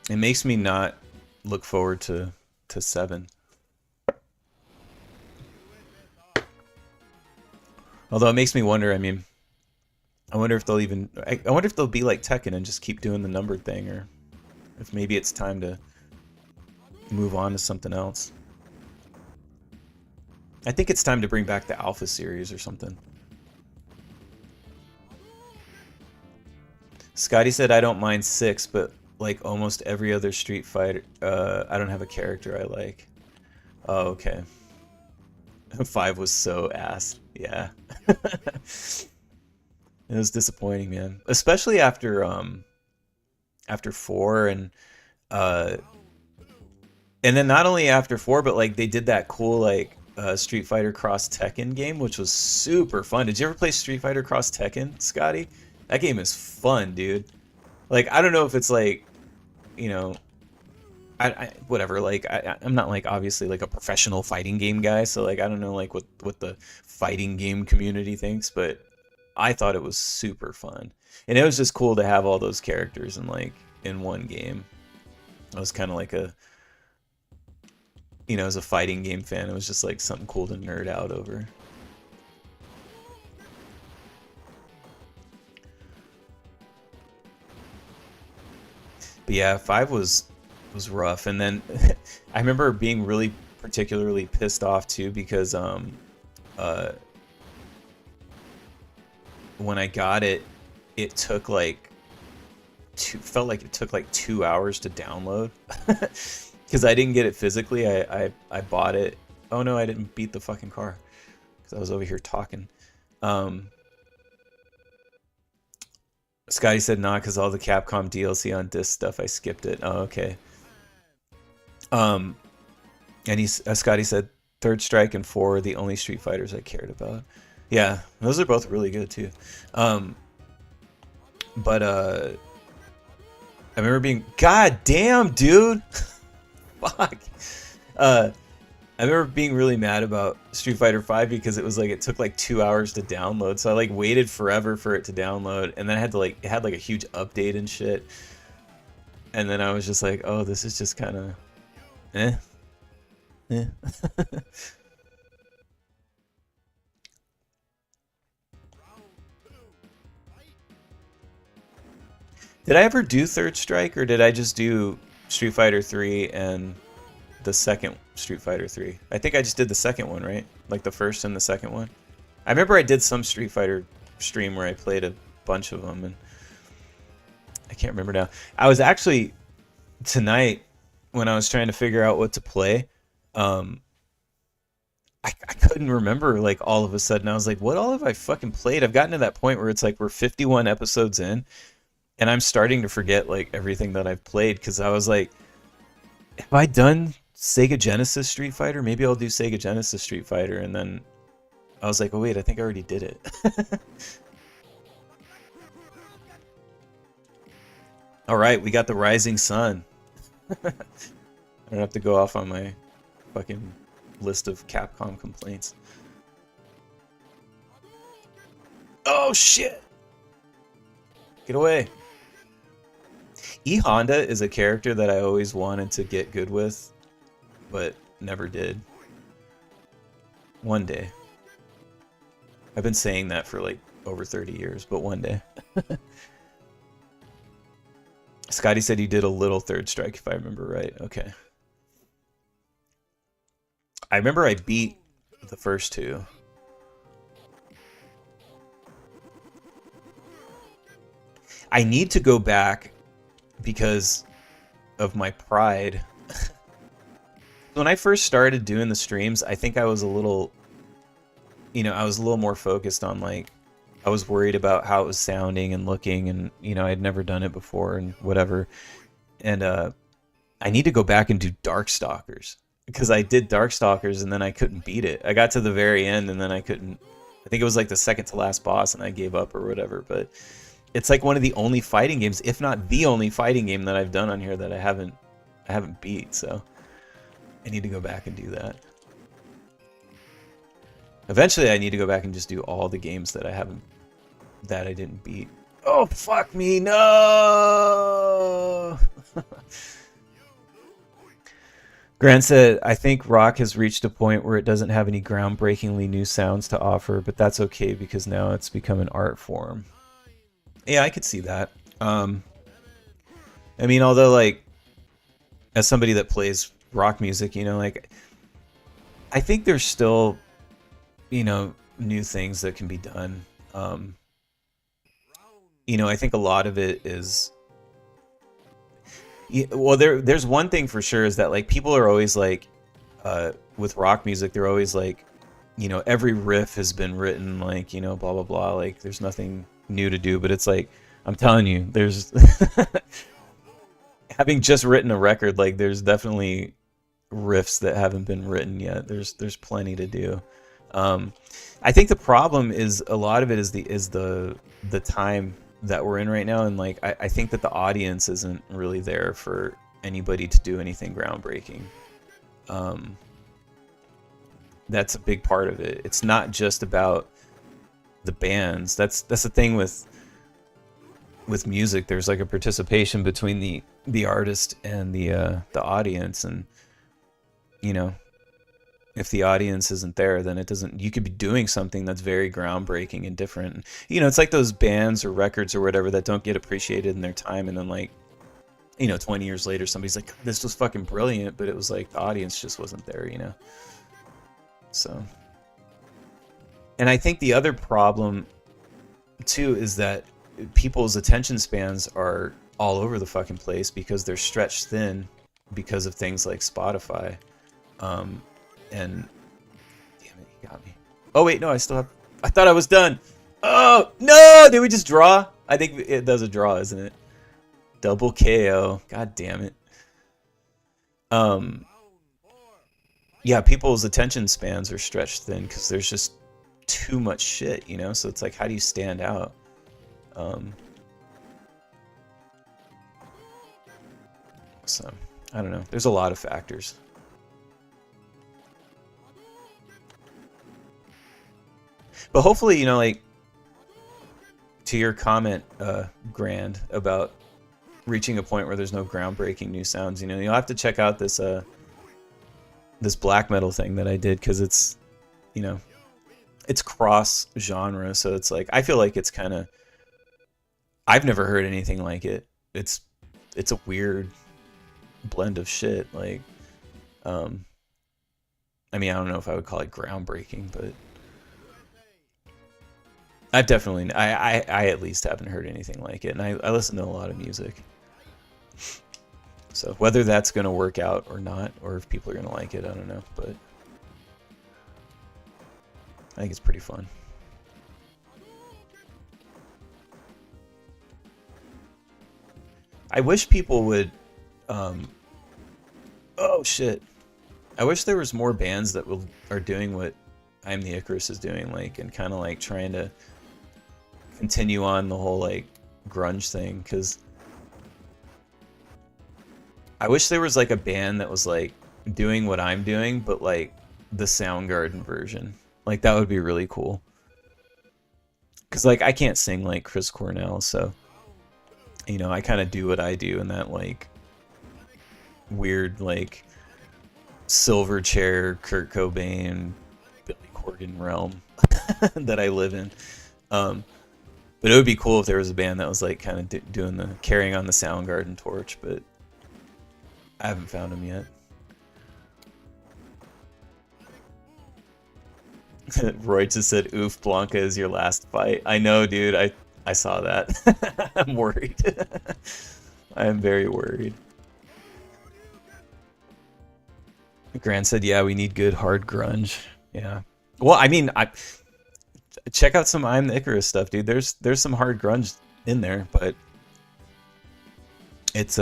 It makes me not look forward to 7. Although it makes me wonder, I mean, I wonder if they'll even... I wonder if they'll be like Tekken and just keep doing the numbered thing, or if maybe it's time to move on to something else. I think it's time to bring back the Alpha series or something. Scotty said, I don't mind 6, but like almost every other Street Fighter, I don't have a character I like. Oh, okay. 5 was so ass. Yeah. It was disappointing, man. Especially after 4 and then not only after 4, but like they did that cool like Street Fighter Cross Tekken game, which was super fun. Did you ever play Street Fighter Cross Tekken, Scotty? That game is fun, dude. Like, I don't know if it's like, you know, whatever, like I'm not like obviously like a professional fighting game guy, so like I don't know like what the fighting game community thinks, but I thought it was super fun. And it was just cool to have all those characters in like in one game. I was kind of like a, you know, as a fighting game fan, it was just like something cool to nerd out over. But yeah, 5 was rough. And then I remember being really particularly pissed off too because when I got it, it took like felt like it took like 2 hours to download because I didn't get it physically. I bought it. Oh no, I didn't beat the fucking car because I was over here talking. Scotty said nah, because all the Capcom DLC on disc stuff, I skipped it. Oh, okay. And Scotty said Third Strike and 4 are the only Street Fighters I cared about. Yeah, those are both really good too. But I remember being, God damn, dude. Fuck. Uh, I remember being really mad about Street Fighter V because it was like it took like 2 hours to download. So I like waited forever for it to download, and then I had to like it had like a huge update and shit. And then I was just like, oh, this is just kind of, eh, eh. Did I ever do Third Strike, or did I just do Street Fighter 3 and the second Street Fighter 3? I think I just did the second one, right? Like the first and the second one. I remember I did some Street Fighter stream where I played a bunch of them, and I can't remember now. I was actually tonight when I was trying to figure out what to play. Um, I couldn't remember like all of a sudden. I was like, what all have I fucking played? I've gotten to that point where it's like we're 51 episodes in, and I'm starting to forget like everything that I've played because I was like, have I done Sega Genesis Street Fighter? Maybe I'll do Sega Genesis Street Fighter, and then I was like, oh wait, I think I already did it. All right, we got the Rising Sun. I don't have to go off on my fucking list of Capcom complaints. Oh shit! Get away. E Honda is a character that I always wanted to get good with, but never did. One day. I've been saying that for like over 30 years, but one day. Scotty said he did a little Third Strike, if I remember right. Okay. I remember I beat the first two. I need to go back because of my pride. When I first started doing the streams, I think I was a little, I was a little more focused on like, I was worried about how it was sounding and looking, and I'd never done it before and whatever. And I need to go back and do Darkstalkers because I did Darkstalkers and then I couldn't beat it. I got to the very end and then I couldn't. I think it was like the second to last boss and I gave up or whatever. But it's like one of the only fighting games, if not the only fighting game that I've done on here that I haven't beat. So I need to go back and do that. Eventually, I need to go back and just do all the games that I didn't beat. Oh, fuck me, no! Grant said, I think rock has reached a point where it doesn't have any groundbreakingly new sounds to offer, but that's okay because now it's become an art form. Yeah, I could see that. I mean, although, like, as somebody that plays rock music, like, I think there's still, new things that can be done. I think a lot of it is, well, there's one thing for sure is that like people are always like, with rock music, they're always like, every riff has been written like, blah blah blah. Like there's nothing new to do, but it's like I'm telling you, there's having just written a record, like there's definitely riffs that haven't been written yet. There's plenty to do. I think the problem is a lot of it is the time that we're in right now, and like I think that the audience isn't really there for anybody to do anything groundbreaking. That's a big part of it. It's not just about the bands. That's the thing with music. There's like a participation between the artist and the audience, and if the audience isn't there, then it doesn't. You could be doing something that's very groundbreaking and different. It's like those bands or records or whatever that don't get appreciated in their time, and then like 20 years later, somebody's like, "This was fucking brilliant," but it was like the audience just wasn't there, So, and I think the other problem too is that people's attention spans are all over the fucking place because they're stretched thin because of things like Spotify. And damn it, he got me. Oh wait, no, I thought I was done. Oh no, did we just draw? I think it does a draw, isn't it? Double KO. God damn it. Yeah, people's attention spans are stretched thin because there's just too much shit, So it's like, how do you stand out? So I don't know. There's a lot of factors. But hopefully, you know, like to your comment, Grand, about reaching a point where there's no groundbreaking new sounds, you know, you'll have to check out this this black metal thing that I did, because it's, you know, it's cross genre, so it's like I feel like it's kind of, I've never heard anything like it. It's a weird blend of shit. Like, I mean, I don't know if I would call it groundbreaking, but I've definitely, I at least haven't heard anything like it, and I listen to a lot of music. So whether that's going to work out or not, or if people are going to like it, I don't know, but I think it's pretty fun. I wish people would, oh shit. I wish there was more bands that are doing what I'm the Icarus is doing, like, and kind of like trying to continue on the whole like grunge thing, because I wish there was like a band that was like doing what I'm doing, but like the Soundgarden version. Like that would be really cool. Cause like I can't sing like Chris Cornell, so you know I kind of do what I do in that like weird like Silverchair, Kurt Cobain, Billy Corgan realm that I live in. But it would be cool if there was a band that was like kind of doing the carrying on the Soundgarden torch, but I haven't found them yet. Roy just said, "Oof, Blanca is your last fight." I know, dude. I saw that. I'm worried. I am very worried. Grant said, "Yeah, we need good hard grunge." Yeah. Well, I mean, I check out some I'm the Icarus stuff, dude. There's some hard grunge in there, but it's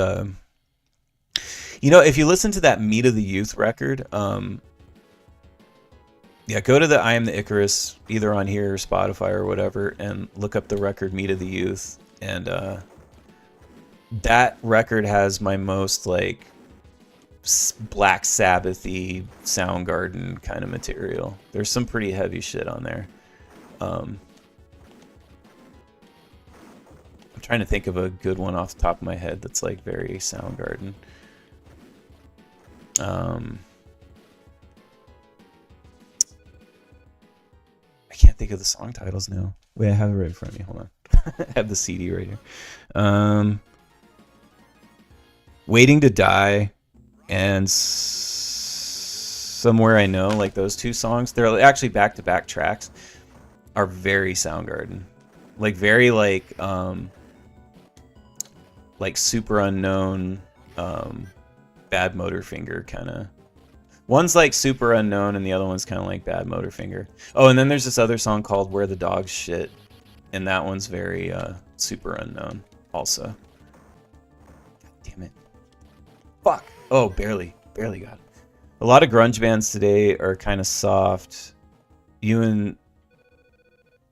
you know, if you listen to that Meat of the Youth record, yeah, go to the I Am the Icarus, either on here or Spotify or whatever, and look up the record Meat of the Youth, and that record has my most like Black Sabbath-y, Soundgarden kind of material. There's some pretty heavy shit on there. I'm trying to think of a good one off the top of my head that's like very Soundgarden. I can't think of the song titles now. Wait, I have it right in front of me. Hold on. I have the CD right here. Waiting to Die and Somewhere I Know, like those two songs, they're actually back-to-back tracks, are very Soundgarden. Like very like Super Unknown, Bad Motorfinger kind of. One's like Super Unknown and the other one's kind of like Bad Motorfinger. Oh, and then there's this other song called Where the Dogs Shit, and that one's very Super Unknown also. God damn it. Fuck. Oh, barely got it. A lot of grunge bands today are kind of soft. You and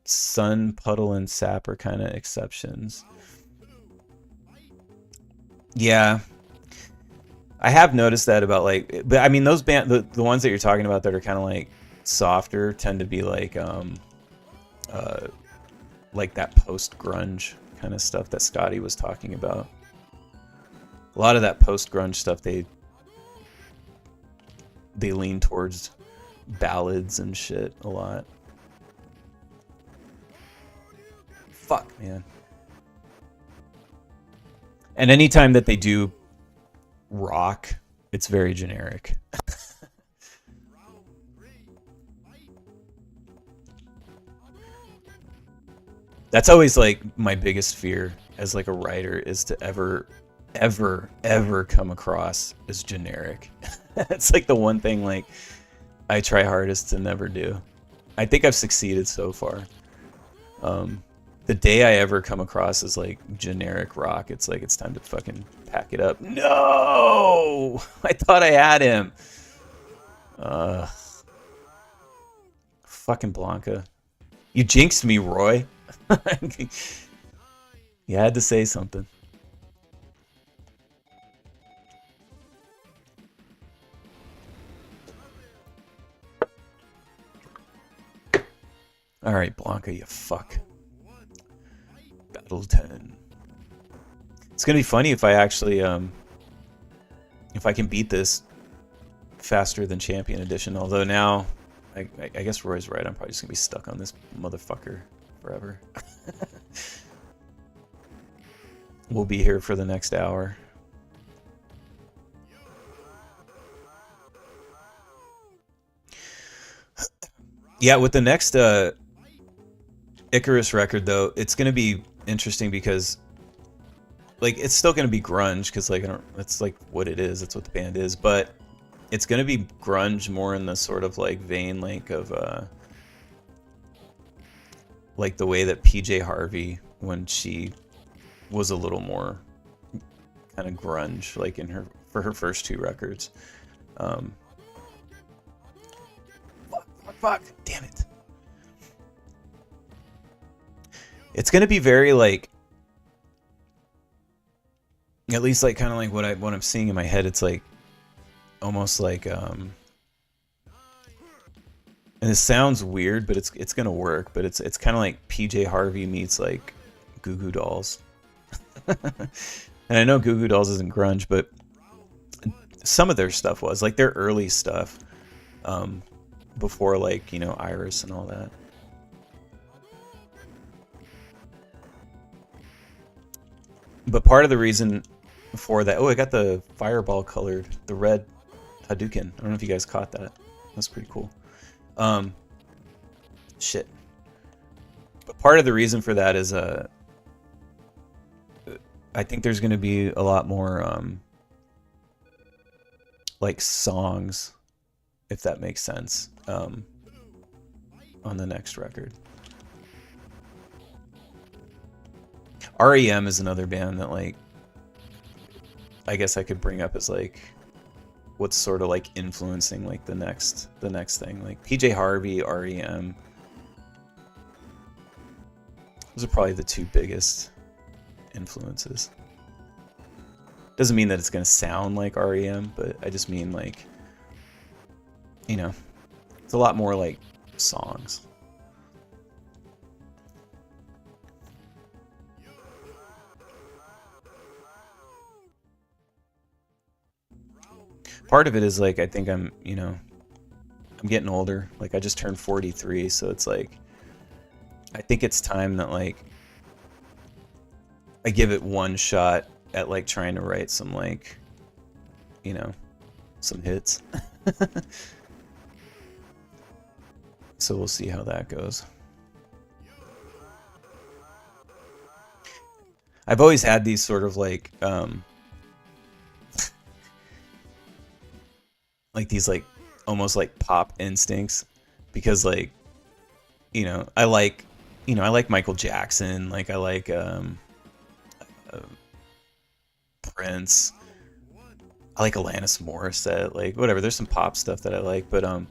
Sun, Puddle, and Sap are kind of exceptions. Yeah. I have noticed that about like, but I mean those the ones that you're talking about that are kind of like softer tend to be like that post grunge kind of stuff that Scotty was talking about. A lot of that post grunge stuff, they lean towards ballads and shit a lot. Fuck, man. And anytime that they do rock, it's very generic. That's always like my biggest fear as like a writer, is to ever come across as generic. It's like the one thing like I try hardest to never do. I think I've succeeded so far. The day I ever come across as like generic rock, it's like it's time to fucking pack it up. No! I thought I had him. Fucking Blanca. You jinxed me, Roy. You had to say something. All right, Blanca, you fuck. Battle 10. It's gonna be funny if I actually if I can beat this faster than Champion Edition. Although now, I guess Roy's right. I'm probably just gonna be stuck on this motherfucker forever. We'll be here for the next hour. Yeah, with the next Icarus record though, it's gonna be interesting because like it's still gonna be grunge because like I don't, that's like what it is. That's what the band is, but it's gonna be grunge more in the sort of like vein like of like the way that PJ Harvey when she was a little more kind of grunge like in her for her first two records. Um, fuck, damn it. It's gonna be very like, at least like kind of like what I'm seeing in my head. It's like almost like and it sounds weird, but it's gonna work. But it's kind of like PJ Harvey meets like Goo Goo Dolls. And I know Goo Goo Dolls isn't grunge, but some of their stuff was like their early stuff, before like, you know, Iris and all that. But part of the reason for that, oh, I got the fireball colored, the red Hadouken. I don't know if you guys caught that. That's pretty cool. Shit. But part of the reason for that is I think there's going to be a lot more like songs, if that makes sense, on the next record. REM is another band that like I guess I could bring up as like what's sort of like influencing like the next thing. Like PJ Harvey, REM. Those are probably the two biggest influences. Doesn't mean that it's gonna sound like REM, but I just mean like, you know, it's a lot more like songs. Part of it is like I think I'm, you know, I'm getting older. Like I just turned 43, so it's like I think it's time that like I give it one shot at like trying to write some like, you know, some hits. So we'll see how that goes. I've always had these sort of like like these like almost like pop instincts because like, you know, I like Michael Jackson, like I like uh, Prince, I like Alanis Morissette, like whatever, there's some pop stuff that I like, but I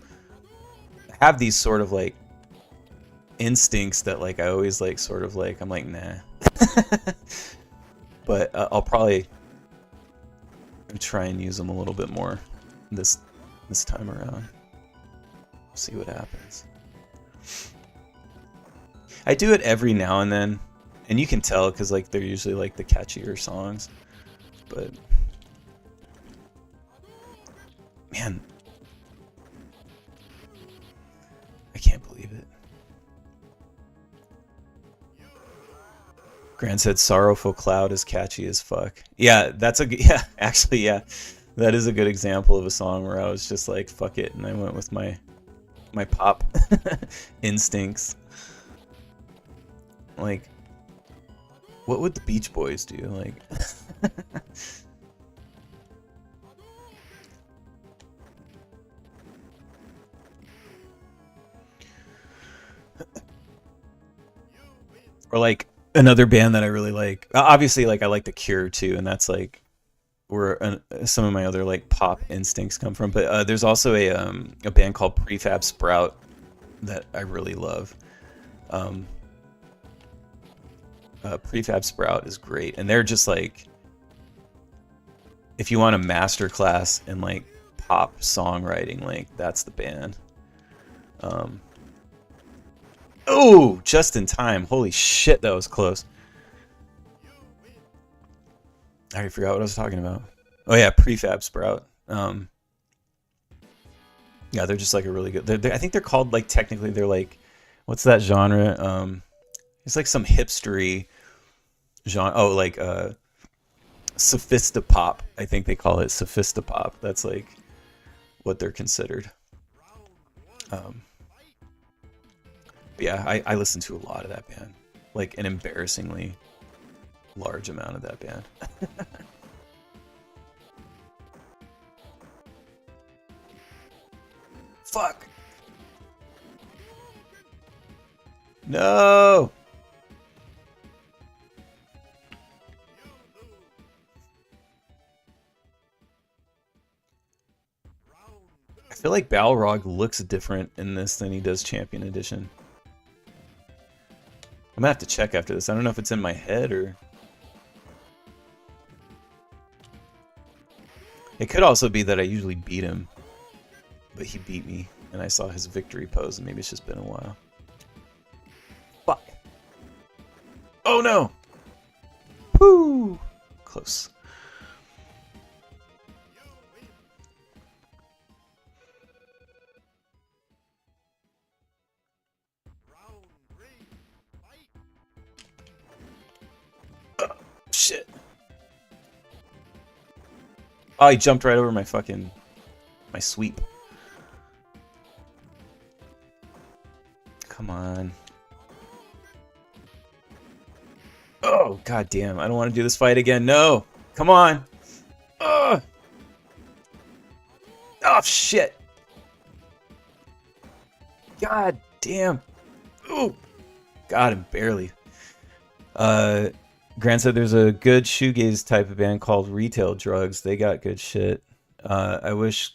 have these sort of like instincts that like I always like sort of like I'm like nah. But I'll probably try and use them a little bit more this time around. See what happens. I do it every now and then, and you can tell because like they're usually like the catchier songs. But man, I can't believe it. Grant said Sorrowful Cloud is catchy as fuck. Yeah, that's a yeah, actually yeah. That is a good example of a song where I was just like fuck it and I went with my pop instincts. Like what would the Beach Boys do? Like or like another band that I really like. Obviously like I like The Cure too, and that's like where some of my other like pop instincts come from. But there's also a band called Prefab Sprout that I really love. Prefab Sprout is great, and they're just like, if you want a master class in like pop songwriting, like that's the band. Oh, just in time. Holy shit, that was close. I already forgot what I was talking about. Oh yeah, prefab sprout. Yeah, they're just like a really good. I think they're called like technically they're like, what's that genre? It's like some hipstery genre. Oh, like sophistopop. I think they call it sophistopop. That's like what they're considered. Um, but yeah, I listen to a lot of that band, like an embarrassingly large amount of that band. Fuck. No. I feel like Balrog looks different in this than he does Champion Edition. I'm gonna have to check after this. I don't know if it's in my head or... It could also be that I usually beat him, but he beat me, and I saw his victory pose, and maybe it's just been a while. Fuck. Oh no! Woo! Close. Shit. Oh, he jumped right over my fucking... my sweep. Come on. Oh, god damn. I don't want to do this fight again. No! Come on! Ugh! Oh, shit! God damn! Ooh! Got him, barely. Grant said there's a good shoegaze type of band called Retail Drugs. They got good shit. I wish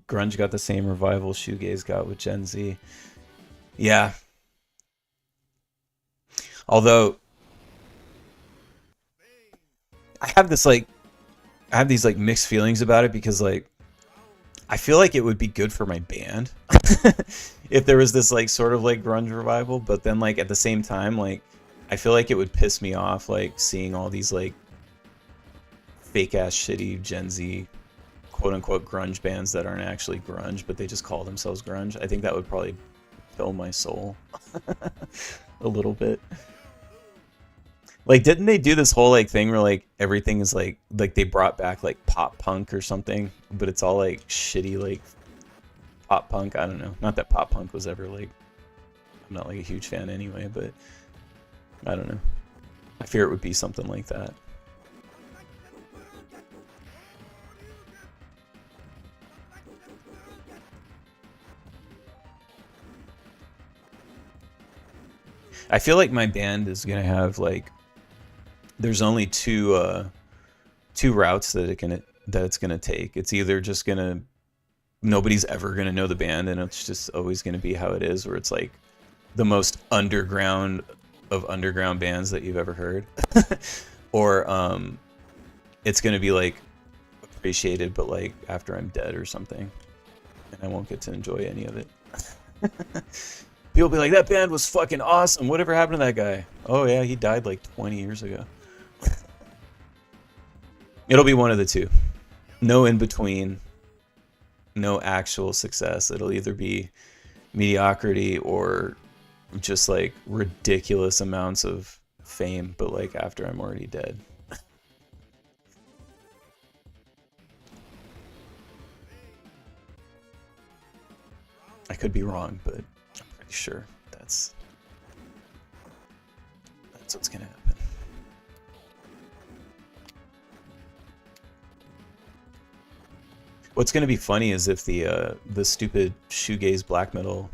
grunge got the same revival shoegaze got with Gen Z. Yeah. Although I have this like I have these like mixed feelings about it because like I feel like it would be good for my band if there was this like sort of like grunge revival, but then like at the same time like I feel like it would piss me off like seeing all these like fake ass shitty Gen Z quote unquote grunge bands that aren't actually grunge but they just call themselves grunge. I think that would probably kill my soul a little bit. Like, didn't they do this whole like thing where like everything is like they brought back like pop punk or something, but it's all like shitty like pop punk. I don't know. Not that pop punk was ever like I'm not like a huge fan anyway, but I don't know. I fear it would be something like that. I feel like my band is gonna have like there's only two routes that it's gonna take. It's either just gonna nobody's ever gonna know the band and it's just always gonna be how it is, where it's like the most underground of underground bands that you've ever heard, or it's gonna be like appreciated, but like after I'm dead or something, and I won't get to enjoy any of it. People be like, that band was fucking awesome. Whatever happened to that guy? Oh yeah, he died like 20 years ago. It'll be one of the two. No in between. No actual success. It'll either be mediocrity or just like ridiculous amounts of fame, but like after I'm already dead. I could be wrong, but I'm pretty sure that's what's gonna happen. What's gonna be funny is if the stupid shoegaze black metal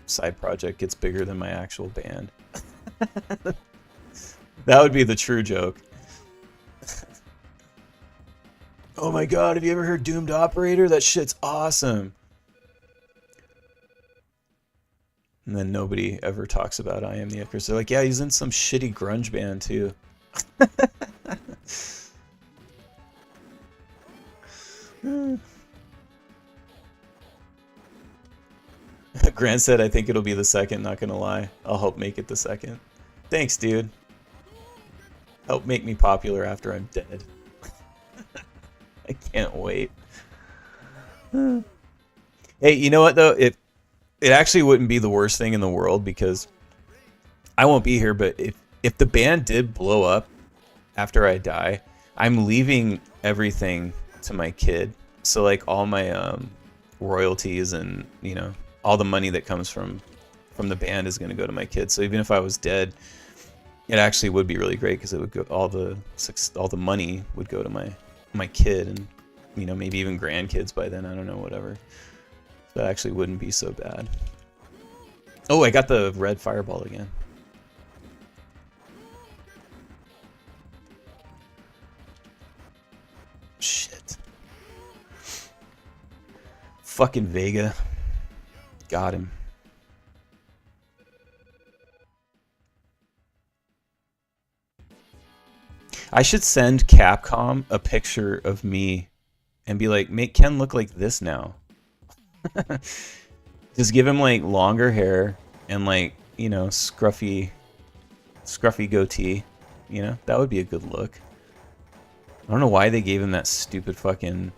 side project gets bigger than my actual band. That would be the true joke. Oh my god, have you ever heard Doomed Operator? That shit's awesome. And then nobody ever talks about I Am the Icarus. They're like, yeah, he's in some shitty grunge band too. Grant said, I think it'll be the second, not gonna lie. I'll help make it the second. Thanks, dude. Help make me popular after I'm dead. I can't wait. Hey, you know what though? It actually wouldn't be the worst thing in the world because I won't be here, but if the band did blow up after I die, I'm leaving everything to my kid. So like all my royalties and, you know, all the money that comes from the band is going to go to my kid. So even if I was dead, it actually would be really great because it would go all the money would go to my kid and, you know, maybe even grandkids by then. I don't know, whatever. That actually wouldn't be so bad. Oh, I got the red fireball again. Shit. Fucking Vega. Got him. I should send Capcom a picture of me and be like, make Ken look like this now. Just give him like longer hair and like, you know, scruffy goatee. You know, that would be a good look. I don't know why they gave him that stupid fucking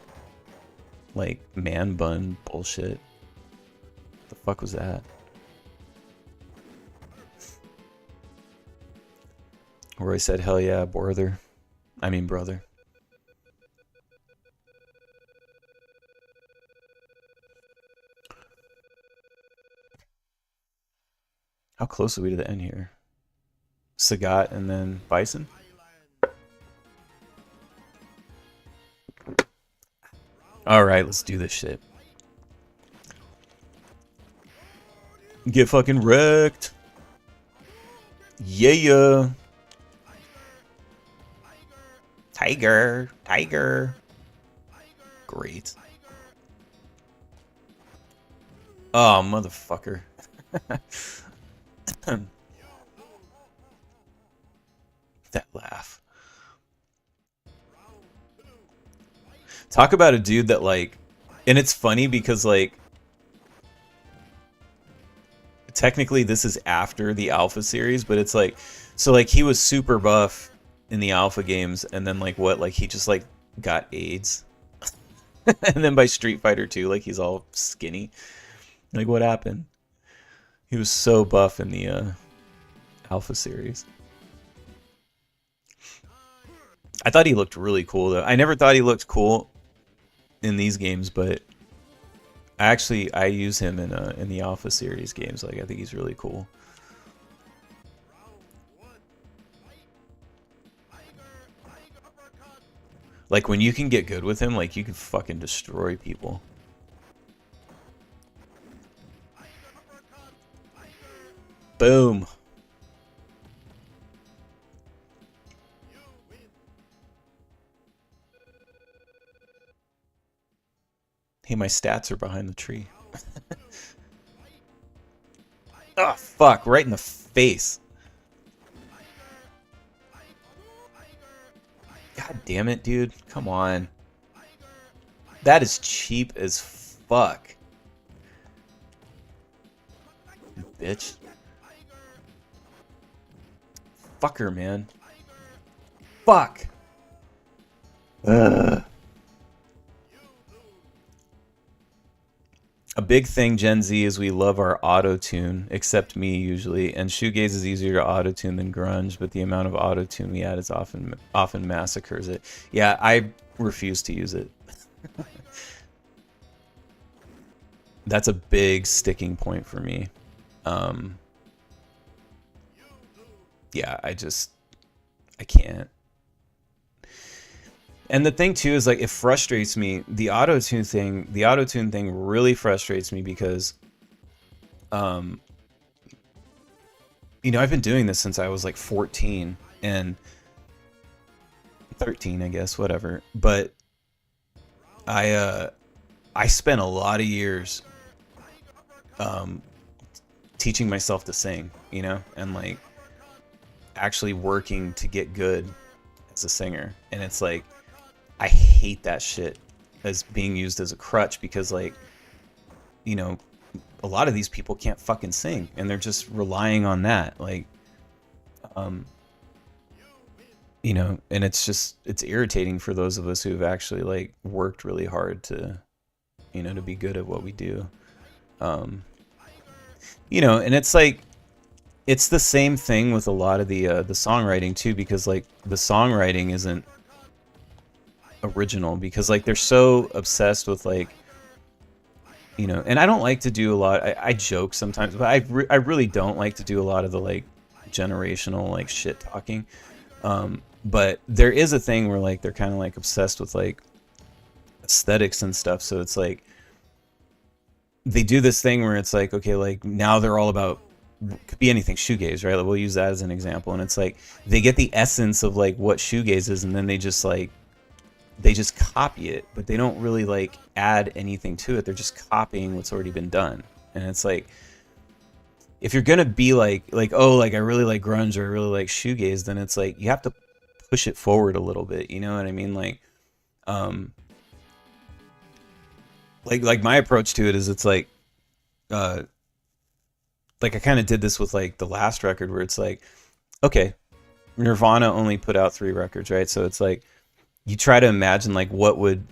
like man bun bullshit. What the fuck was that? Roy said, hell yeah, brother. I mean, brother. How close are we to the end here? Sagat and then Bison? Alright, let's do this shit. Get fucking wrecked. Yeah. Tiger. Tiger. Great. Oh, motherfucker. That laugh. Talk about a dude that like, and it's funny because like, technically this is after the Alpha series, but it's like, so like he was super buff in the Alpha games, and then like what, like he just like got AIDS, and then by Street Fighter 2, like he's all skinny. Like what happened? He was so buff in the Alpha series. I thought he looked really cool though. I never thought he looked cool in these games, but I use him in the Alpha series games. Like I think he's really cool. Like when you can get good with him, like you can fucking destroy people. Boom. Hey, my stats are behind the tree. Oh, fuck. Right in the face. God damn it, dude. Come on. That is cheap as fuck. You bitch. Fucker, man. Fuck. Ugh. A big thing, Gen Z, is we love our auto-tune, except me usually, and shoegaze is easier to auto-tune than grunge, but the amount of auto-tune we add is often massacres it. Yeah, I refuse to use it. That's a big sticking point for me. Yeah, I can't. And the thing too is like it frustrates me. The auto-tune thing really frustrates me because you know, I've been doing this since I was like 14 and 13, I guess, whatever. But I spent a lot of years teaching myself to sing, you know, and like actually working to get good as a singer. And it's like I hate that shit as being used as a crutch because, like, you know, a lot of these people can't fucking sing, and they're just relying on that. Like, um, and it's irritating for those of us who've actually like worked really hard to, to be good at what we do. Um, and it's like it's the same thing with a lot of the songwriting too, because like the songwriting isn't original because like they're so obsessed with like and I don't like to do a lot. I joke sometimes, but I really don't like to do a lot of the like generational like shit talking. But there is a thing where like they're kind of like obsessed with like aesthetics and stuff. So it's like they do this thing where it's like, okay, like now they're all about, could be anything, shoegaze, right? Like we'll use that as an example, and it's like they get the essence of like what shoegaze is, and then they just copy it, but they don't really like add anything to it. They're just copying what's already been done. And it's like, if you're gonna be like oh, like I really like grunge or I really like shoegaze, then it's like you have to push it forward a little bit. You know what I mean? Um, like my approach to it is it's uh, like I kind of did this with like the last record where it's like, okay, Nirvana only put out 3 records, right? So it's like you try to imagine like what would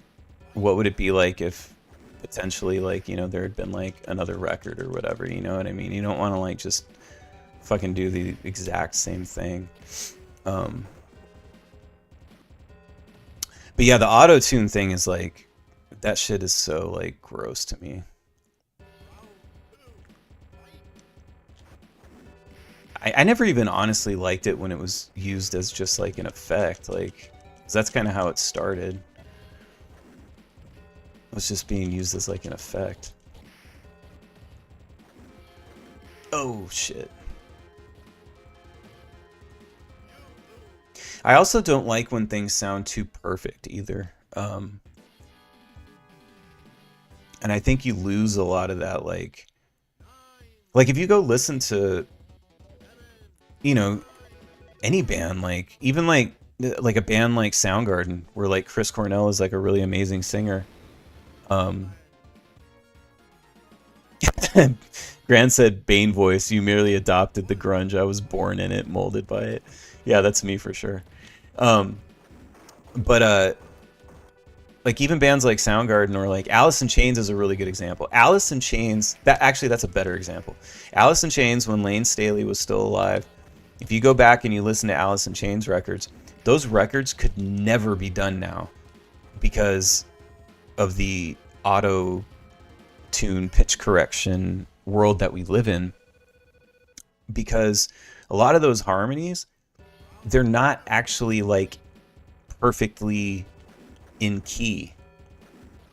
it be like if potentially like there had been like another record or whatever, you know what I mean? You don't want to like just fucking do the exact same thing. um but yeah, the auto tune thing is like, that shit is so like gross to me. I never even honestly liked it when it was used as just like an effect, like 'cause that's kind of how it started. It was just being used as like an effect. Oh shit. I also don't like when things sound too perfect either. And I think you lose a lot of that like if you go listen to you know any band, like even like a band like Soundgarden where like Chris Cornell is like a really amazing singer. um Grant said, Bane voice, you merely adopted the grunge. I was born in it, molded by it. Yeah, that's me for sure. Um, but like even bands like Soundgarden or like Alice in Chains is a really good example. Alice in Chains, that's a better example. Alice in Chains, when Lane Staley was still alive, if you go back and you listen to Alice in Chains records, those records could never be done now because of the auto tune pitch correction world that we live in, because a lot of those harmonies, they're not actually like perfectly in key.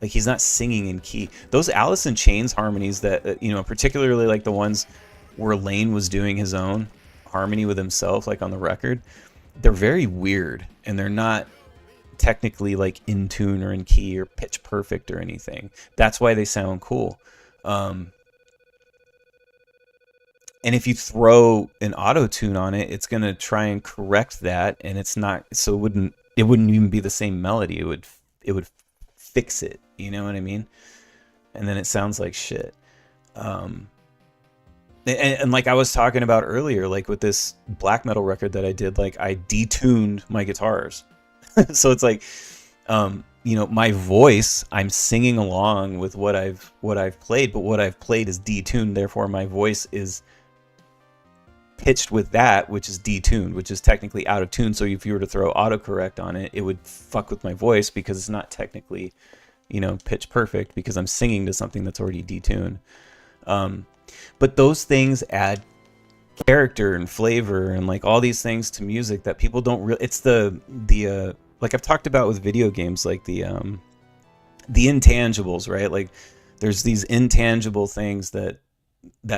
Like he's not singing in key. Those Alice in Chains harmonies that particularly like the ones where Lane was doing his own harmony with himself, like on the record, they're very weird and they're not technically like in tune or in key or pitch perfect or anything. That's why they sound cool. And if you throw an auto tune on it, it's gonna try and correct that, and it's not. So it wouldn't even be the same melody. It would fix it. You know what I mean? And then it sounds like shit. And like I was talking about earlier, like with this black metal record that I did, like I detuned my guitars. So it's like, my voice, I'm singing along with what I've played, but what I've played is detuned. Therefore, my voice is pitched with that, which is detuned, which is technically out of tune. So if you were to throw autocorrect on it, it would fuck with my voice because it's not technically, pitch perfect because I'm singing to something that's already detuned. But those things add character and flavor and like all these things to music that people don't really. It's the like I've talked about with video games, like the intangibles, right? Like there's these intangible things that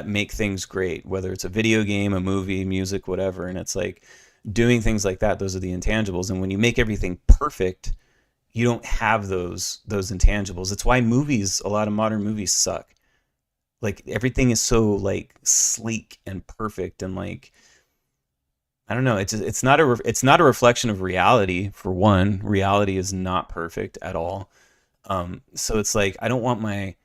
make things great, whether it's a video game, a movie, music, whatever. And it's like doing things like that. Those are the intangibles. And when you make everything perfect, you don't have those intangibles. It's why a lot of modern movies suck. Like everything is so like sleek and perfect and like, I don't know. It's not a reflection of reality. For one, reality is not perfect at all. So it's like I don't want my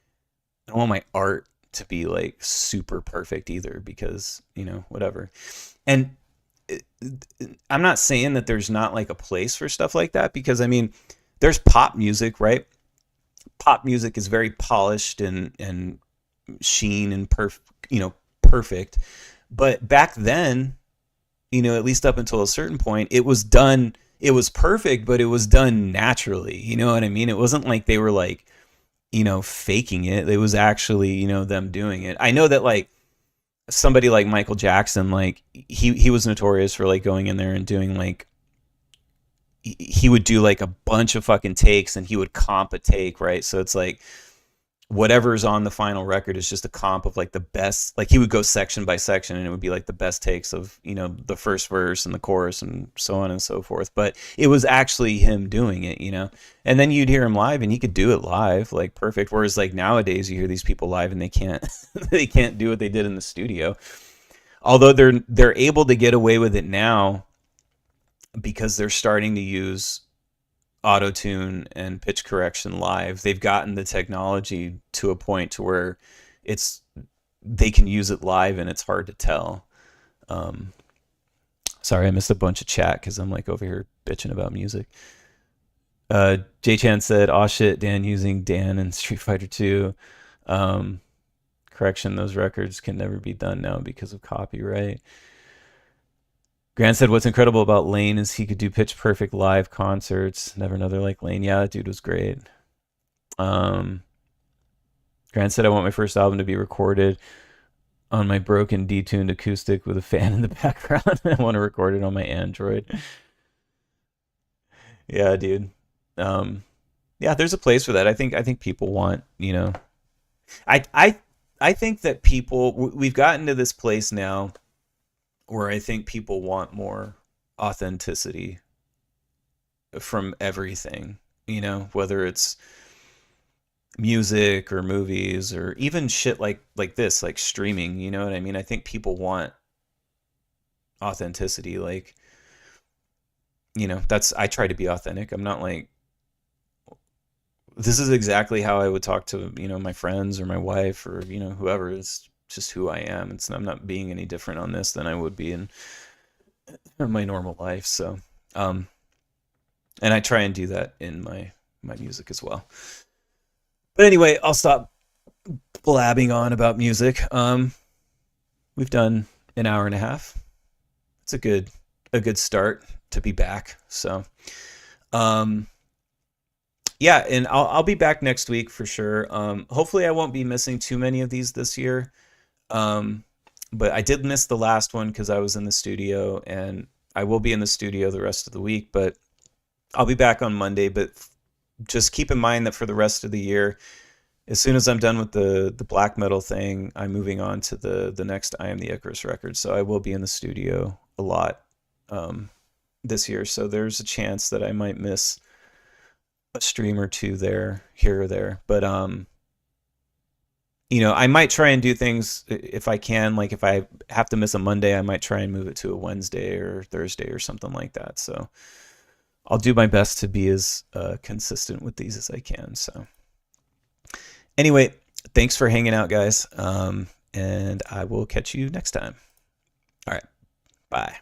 art to be like super perfect either, because whatever. And I'm not saying that there's not like a place for stuff like that, because I mean, there's pop music, right? Pop music is very polished and sheen and perfect. But back then, at least up until a certain point, it was done. It was perfect, but it was done naturally. You know what I mean? It wasn't like they were like, faking it. It was actually, them doing it. I know that like somebody like Michael Jackson, like he was notorious for like going in there and doing like he would do like a bunch of fucking takes and he would comp a take, right? So it's like whatever's on the final record is just a comp of like the best, like he would go section by section and it would be like the best takes of the first verse and the chorus and so on and so forth, but it was actually him doing it, and then you'd hear him live and he could do it live like perfect, whereas like nowadays you hear these people live and they can't they can't do what they did in the studio, although they're able to get away with it now because they're starting to use auto tune and pitch correction live. They've gotten the technology to a point to where it's they can use it live and it's hard to tell. Um, Sorry, I missed a bunch of chat because I'm like over here bitching about music. J Chan said, "Oh shit, Dan using Dan in Street Fighter 2." Um, Correction: those records can never be done now because of copyright. Grant said, "What's incredible about Lane is he could do pitch perfect live concerts. Never another like Lane." Yeah, that dude was great. Um, Grant said, "I want my first album to be recorded on my broken detuned acoustic with a fan in the background. I want to record it on my Android." Yeah, dude. Um, yeah, there's a place for that. I think people want, I I I think that we've gotten to this place now where I think people want more authenticity from everything, whether it's music or movies or even shit like this, like streaming, you know what I mean? I think people want authenticity, like, that's I try to be authentic. I'm not like this is exactly how I would talk to, my friends or my wife or, whoever. It's just who I am. I'm not being any different on this than I would be in my normal life. So, um, and I try and do that in my music as well. But anyway, I'll stop blabbing on about music. We've done an hour and a half. It's a good start to be back. So, um, yeah, and I'll be back next week for sure. Hopefully, I won't be missing too many of these this year. Um, but I did miss the last one because I was in the studio, and I will be in the studio the rest of the week. But I'll be back on Monday. But just keep in mind that for the rest of the year, as soon as I'm done with the black metal thing, I'm moving on to the next I Am the Icarus record. So I will be in the studio a lot this year. So there's a chance that I might miss a stream or two there, here or there. But I might try and do things if I can. Like if I have to miss a Monday, I might try and move it to a Wednesday or Thursday or something like that. So I'll do my best to be as consistent with these as I can. So anyway, thanks for hanging out, guys. And I will catch you next time. All right. Bye.